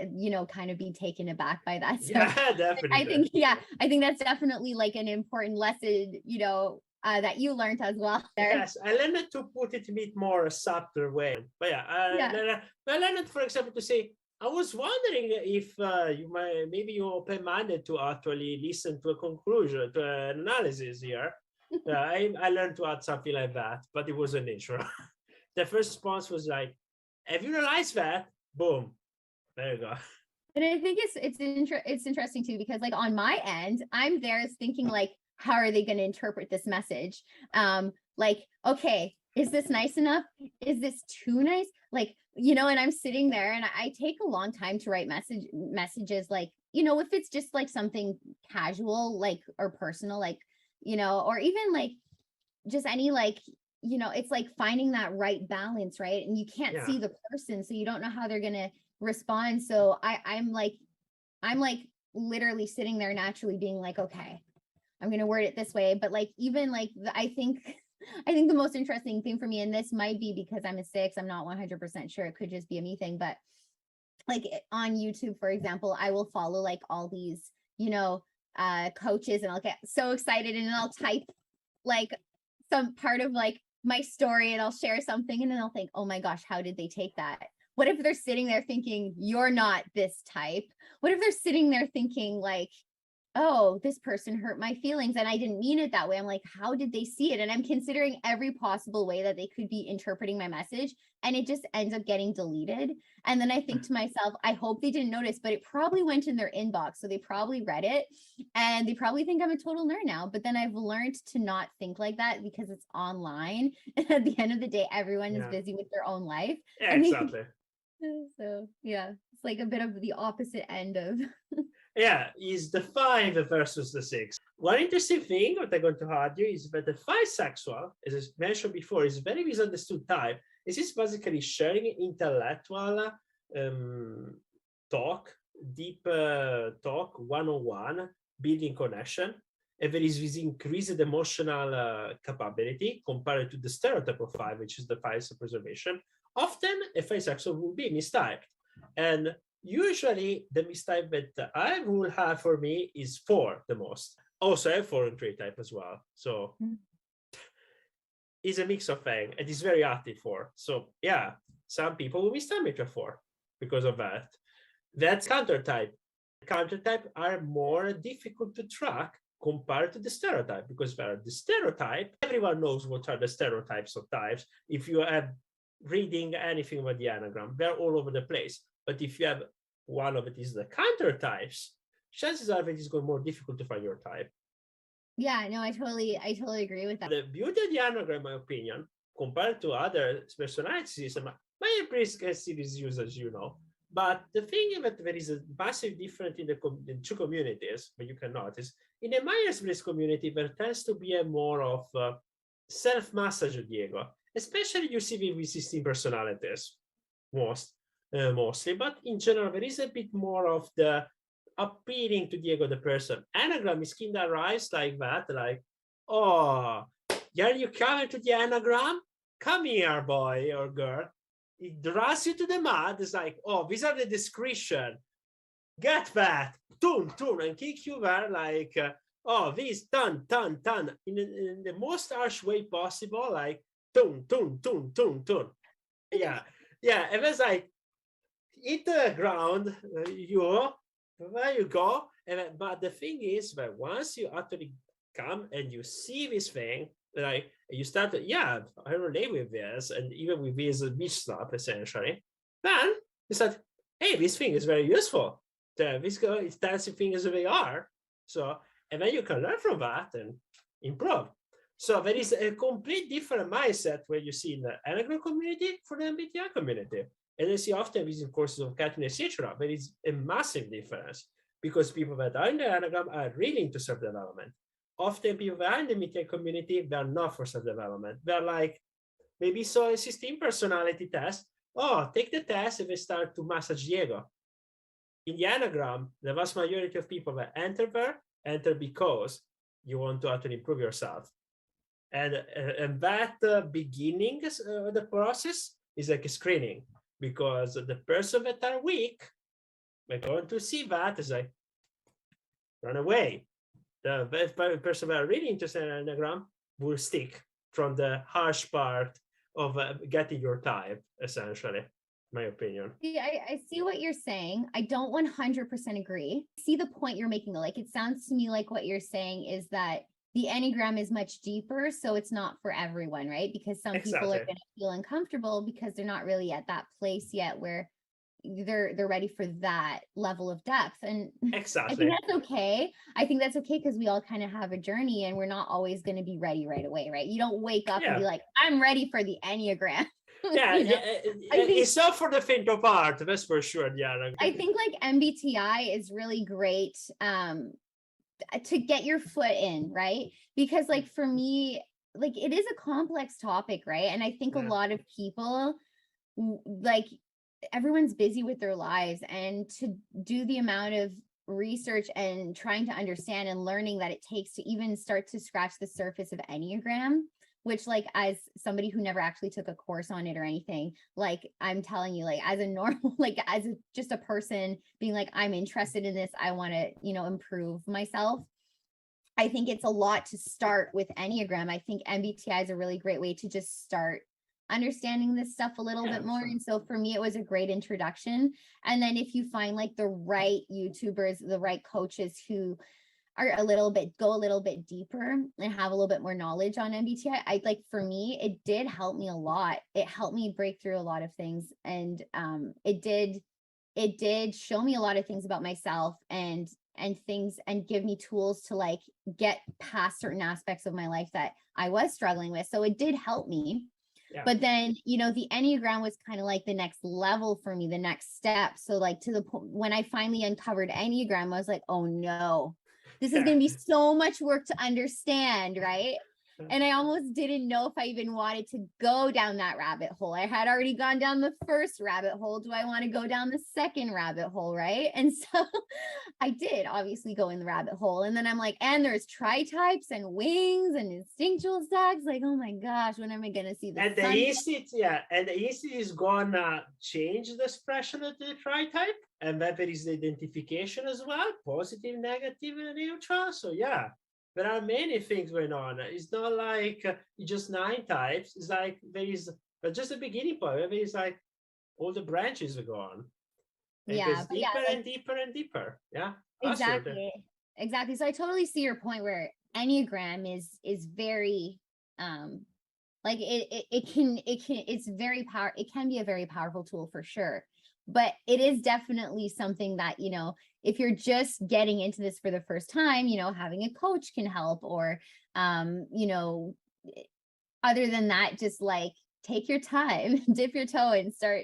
kind of be taken aback by that. So yeah, definitely. I think that's definitely like an important lesson, that you learned as well there. Yes, I learned to put it a bit more subtle way. But I learned, for example, to say, I was wondering if you open-minded to actually listen to a conclusion, to an analysis here. I learned to add something like that, but it wasn't natural. The first response was like, have you realized that? Boom. There you go. And I think it's interesting too, because like on my end, I'm there thinking like, how are they going to interpret this message? Like, okay, is this nice enough? Is this too nice? Like, and I'm sitting there and I take a long time to write messages, like, if it's just like something casual, like, or personal, like, or even like just any like, it's like finding that right balance, right? And you can't see the person, so you don't know how they're going to respond. So I'm like literally sitting there naturally being like, okay, I'm going to word it this way. But like, even like, I think the most interesting thing for me, and this might be because I'm a 6, I'm not 100% sure, it could just be a me thing, but like on YouTube, for example, I will follow like all these, coaches, and I'll get so excited and I'll type like some part of like my story and I'll share something and then I'll think, oh my gosh, how did they take that? What if they're sitting there thinking, you're not this type? What if they're sitting there thinking like, oh, this person hurt my feelings and I didn't mean it that way? I'm like, how did they see it? And I'm considering every possible way that they could be interpreting my message, and it just ends up getting deleted. And then I think to myself, I hope they didn't notice, but it probably went in their inbox. So they probably read it and they probably think I'm a total nerd now. But then I've learned to not think like that because it's online. And at the end of the day, everyone is busy with their own life. Yeah, exactly. So yeah, it's like a bit of the opposite end of yeah, is the 5 versus the 6. One interesting thing that I'm going to argue is that the 5 sexual, as I mentioned before, is a very misunderstood type. This is basically sharing intellectual talk, deep talk, one-on-one, building connection. And there is this increased emotional capability compared to the stereotype of 5, which is the 5 self-preservation. Often a 5 sexual will be mistyped. And usually the mistype that I will have for me is 4 the most. Also I have 4 in Tritype as well. So it's a mix of things, and it's very active 4. So yeah, some people will mistype me to 4 because of that. That's countertype. Countertype are more difficult to track compared to the stereotype, because the stereotype, everyone knows what are the stereotypes of types. If you have reading anything about the Enneagram, they're all over the place. But if you have one of it is the countertypes, chances are it is going more difficult to find your type. Yeah, no, I totally agree with that. The beauty of the Enneagram, in my opinion, compared to other personality systems, my Priestess is used, as you know. But the thing is that there is a massive difference in the 2 communities, but you can notice. In the Myers-Briggs community, there tends to be a more of self-massage of the ego, especially you see with 16 personalities, mostly, but in general, there is a bit more of the appealing to the ego of the person. Enneagram is kind of arrives like that, like, oh, are you coming to the Enneagram? Come here, boy or girl. It draws you to the mud. It's like, oh, these are the description. Get that, tune, and kick you there like, oh, this, ton, in the most harsh way possible, like, tune. Yeah, it was like, hit the ground, there you go. But the thing is that once you actually come and you see this thing, like you start to, I relate with this, and even with this beach stuff, essentially, then you start, hey, this thing is very useful. This girl is dancing things as they are. So, and then you can learn from that and improve. So there is a complete different mindset where you see in the Enneagram community for the MBTI community. And I see often within courses of coaching, etc., there is a massive difference, because people that are in the Enneagram are really into self-development. Often people that are in the MBTI community, they are not for self-development. They're like, maybe saw a 16 personality test. Oh, take the test and they start to massage the ego. In the Enneagram, the vast majority of people that enter because you want to actually improve yourself. And that beginning the process is like a screening, because the person that are weak, we're going to see that is like run away. The person that are really interested in Enneagram will stick from the harsh part of getting your type, essentially, my opinion. Yeah, I see what you're saying. I don't 100% agree. See the point you're making. Like, it sounds to me like what you're saying is that the Enneagram is much deeper, so it's not for everyone, right? Because some people are going to feel uncomfortable because they're not really at that place yet where they're ready for that level of depth. And exactly. I think that's okay. I think that's okay because we all kind of have a journey and we're not always going to be ready right away, right? You don't wake up and be like, I'm ready for the Enneagram. Yeah, I think it's not for the faint of heart, that's for sure. Yeah, I think like MBTI is really great to get your foot in, right? Because like for me, like it is a complex topic, right? And I think a lot of people, like everyone's busy with their lives, and to do the amount of research and trying to understand and learning that it takes to even start to scratch the surface of Enneagram, which like as somebody who never actually took a course on it or anything, like I'm telling you, like as a normal, like as just a person being like, I'm interested in this, I want to, improve myself. I think it's a lot to start with Enneagram. I think MBTI is a really great way to just start understanding this stuff a little bit more. And so for me, it was a great introduction. And then if you find like the right YouTubers, the right coaches who are go a little bit deeper and have a little bit more knowledge on MBTI, for me, it did help me a lot. It helped me break through a lot of things. And it did show me a lot of things about myself and things, and give me tools to like get past certain aspects of my life that I was struggling with. So it did help me. Yeah. But then, the Enneagram was kind of like the next level for me, the next step. So like to the point when I finally uncovered Enneagram, I was like, oh no, this is going to be so much work to understand, right? And I almost didn't know if I even wanted to go down that rabbit hole. I had already gone down the first rabbit hole. Do I want to go down the second rabbit hole, right? And so I did obviously go in the rabbit hole. And then I'm like, and there's tritypes and wings and instinctual stacks. Like, oh my gosh, when am I going to see this? And the Institute is going to change the expression of the tritype. And that there is the identification as well, positive, negative, and neutral. So yeah. There are many things going on. It's not like just 9 types. It's like there is, but just the beginning point. There is like all the branches are gone. It goes deeper and deeper and deeper. Yeah, exactly, exactly. So I totally see your point where Enneagram is very, like it can be a very powerful tool for sure. But it is definitely something that, if you're just getting into this for the first time, having a coach can help, or, other than that, just like take your time, dip your toe and start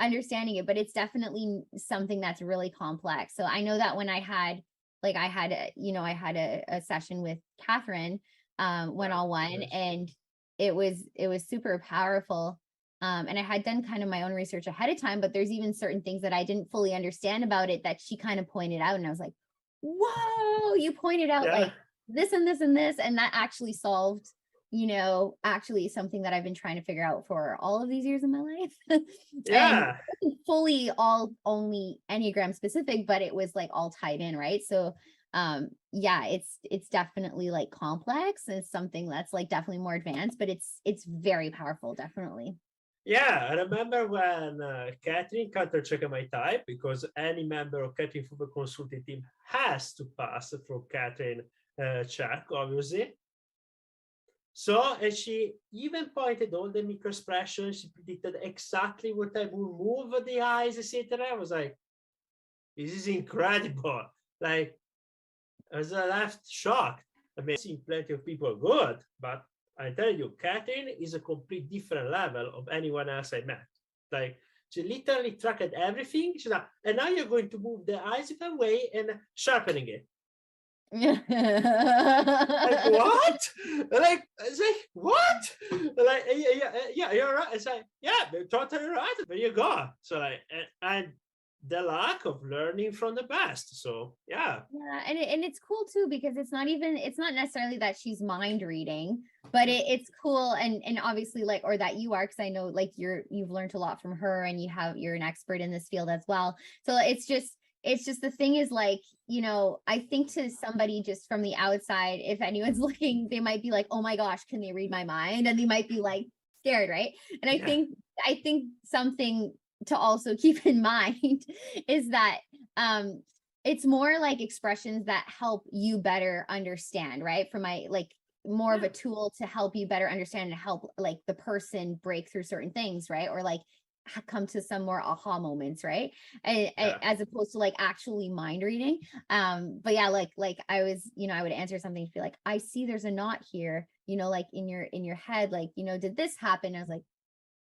understanding it. But it's definitely something that's really complex. So I know that when I had a session with Catherine, one-on-one, and it was super powerful. And I had done kind of my own research ahead of time, but there's even certain things that I didn't fully understand about it that she kind of pointed out. And I was like, whoa, you pointed out like this and this and this. And that actually solved, actually something that I've been trying to figure out for all of these years in my life. Yeah. And fully all only Enneagram specific, but it was like all tied in, right? So it's definitely like complex. It's something that's like definitely more advanced, but it's very powerful, definitely. Yeah, I remember when Catherine counter-checked my type, because any member of Catherine Phobic consulting team has to pass through Catherine check, obviously. So, and she even pointed all the micro expressions. She predicted exactly what I would move the eyes, etc. I was like, this is incredible. Like, I was left shocked. I mean, I've seen plenty of people good, but I tell you, Catherine is a complete different level of anyone else I met. Like, she literally tracked everything. She's like, and now you're going to move the eyes in a way and sharpening it. Like, what? Like, it's like, what? Like, yeah, you're right. It's like, yeah, they're totally right. There you go. So like, and the lack of learning from the past. So yeah. Yeah, and it's cool too, because it's not necessarily that she's mind reading, but it's cool, and obviously, like, or that you are, because I know, like, you've learned a lot from her, and you're an expert in this field as well. So it's just the thing is, like, I think to somebody just from the outside, if anyone's looking, they might be like, oh my gosh, can they read my mind? And they might be like scared, right? And I think something to also keep in mind is that it's more like expressions that help you better understand, right? For my, like, more of a tool to help you better understand and help, like, the person break through certain things, right? Or like come to some more aha moments, right? As opposed to like actually mind reading. But yeah, like I was, I would answer something to be like, I see there's a knot here, like in your head, like, did this happen? I was like,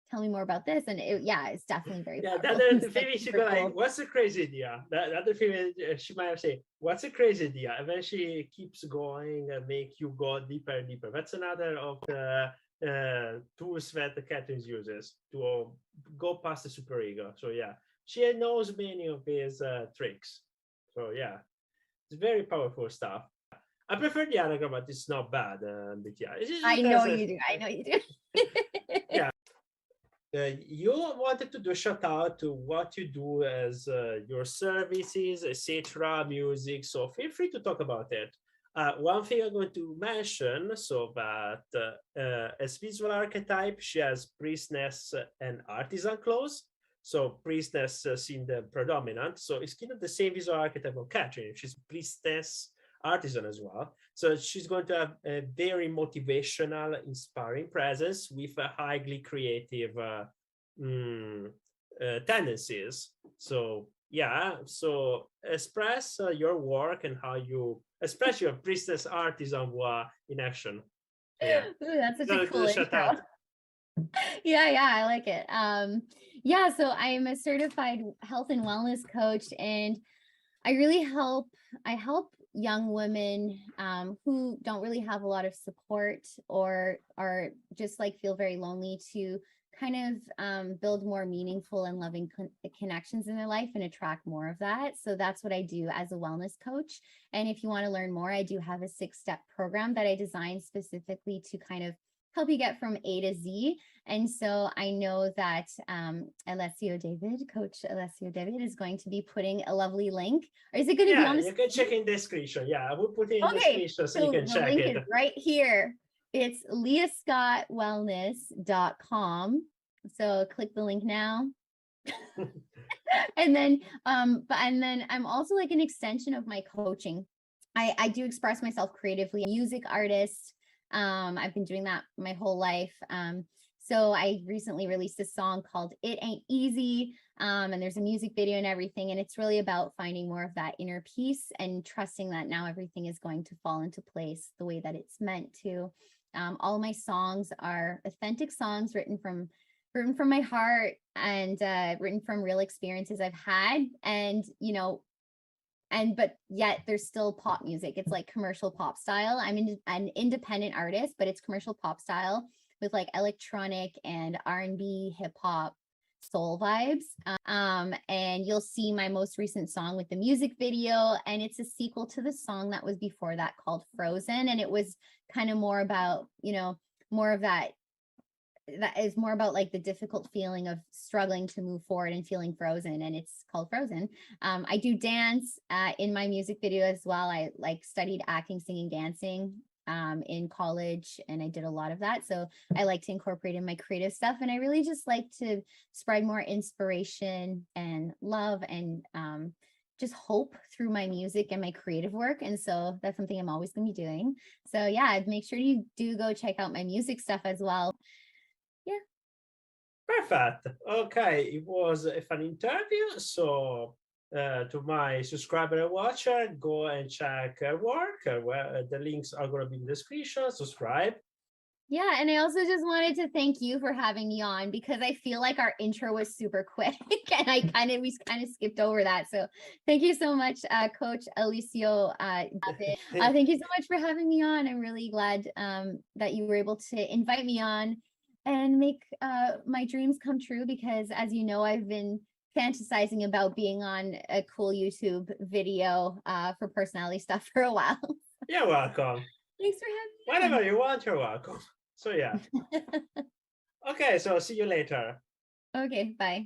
tell me more about this. And it's definitely very powerful. The thing she go like, what's a crazy idea? The other thing is, she might have said, what's a crazy idea? And then she keeps going and make you go deeper and deeper. That's another of the tools that the Catherine uses to go past the superego. So yeah, she knows many of these tricks. So yeah, it's very powerful stuff. I prefer the anagram, but it's not bad. But yeah, I know you do. I know you do. Yeah. You wanted to do a shout out to what you do as your services, etc., music. So feel free to talk about it. One thing I'm going to mention, so that as visual archetype, she has Priestess and Artisan clothes. So Priestess in the predominant. So it's kind of the same visual archetype of Catherine. She's Priestess, Artisan as well. So she's going to have a very motivational, inspiring presence with a highly creative tendencies. So yeah, so express your work and how you express your Priestess Artisan in action. Yeah. Ooh, that's such a cool intro. Yeah, I like it. So I'm a certified health and wellness coach, and I really help young women who don't really have a lot of support or are just like feel very lonely to kind of build more meaningful and loving connections in their life and attract more of that. So that's what I do as a wellness coach. And if you want to learn more, I do have a 6-step program that I designed specifically to kind of help you get from A to Z. And so I know that Coach Alessio David is going to be putting a lovely link. Or is it going to be on the you can check in the description. Yeah, I will put it in the description so you can check link it. Is right here. It's liascottwellness.com. So click the link now. And then I'm also like an extension of my coaching. I do express myself creatively. I'm a music artist. I've been doing that my whole life. So I recently released a song called It Ain't Easy. And there's a music video and everything. And it's really about finding more of that inner peace and trusting that now everything is going to fall into place the way that it's meant to. All my songs are authentic songs written from my heart and written from real experiences I've had. And, but yet there's still pop music. It's like commercial pop style. I'm an independent artist, but it's commercial pop style with like electronic and R&B, hip hop, soul vibes. And you'll see my most recent song with the music video, and it's a sequel to the song that was before that called Frozen. And it was kind of more about, more of that is more about like the difficult feeling of struggling to move forward and feeling frozen, and it's called Frozen. I do dance in my music video as well. I like studied acting, singing, dancing in college, and I did a lot of that. So I like to incorporate in my creative stuff, and I really just like to spread more inspiration and love and just hope through my music and my creative work. And so that's something I'm always going to be doing. So yeah, make sure you do go check out my music stuff as well. Yeah. Perfect. Okay, it was a fun interview. So to my subscriber and watcher, go and check her work. The links are going to be in the description. Subscribe. Yeah, and I also just wanted to thank you for having me on, because I feel like our intro was super quick and we kind of skipped over that. So thank you so much, Coach Alessio. Thank you so much for having me on. I'm really glad that you were able to invite me on and make my dreams come true, because as you know, I've been fantasizing about being on a cool YouTube video for personality stuff for a while. You're welcome. Thanks for having me. Whenever you want, you're welcome. So yeah. Okay, so see you later. Okay, bye.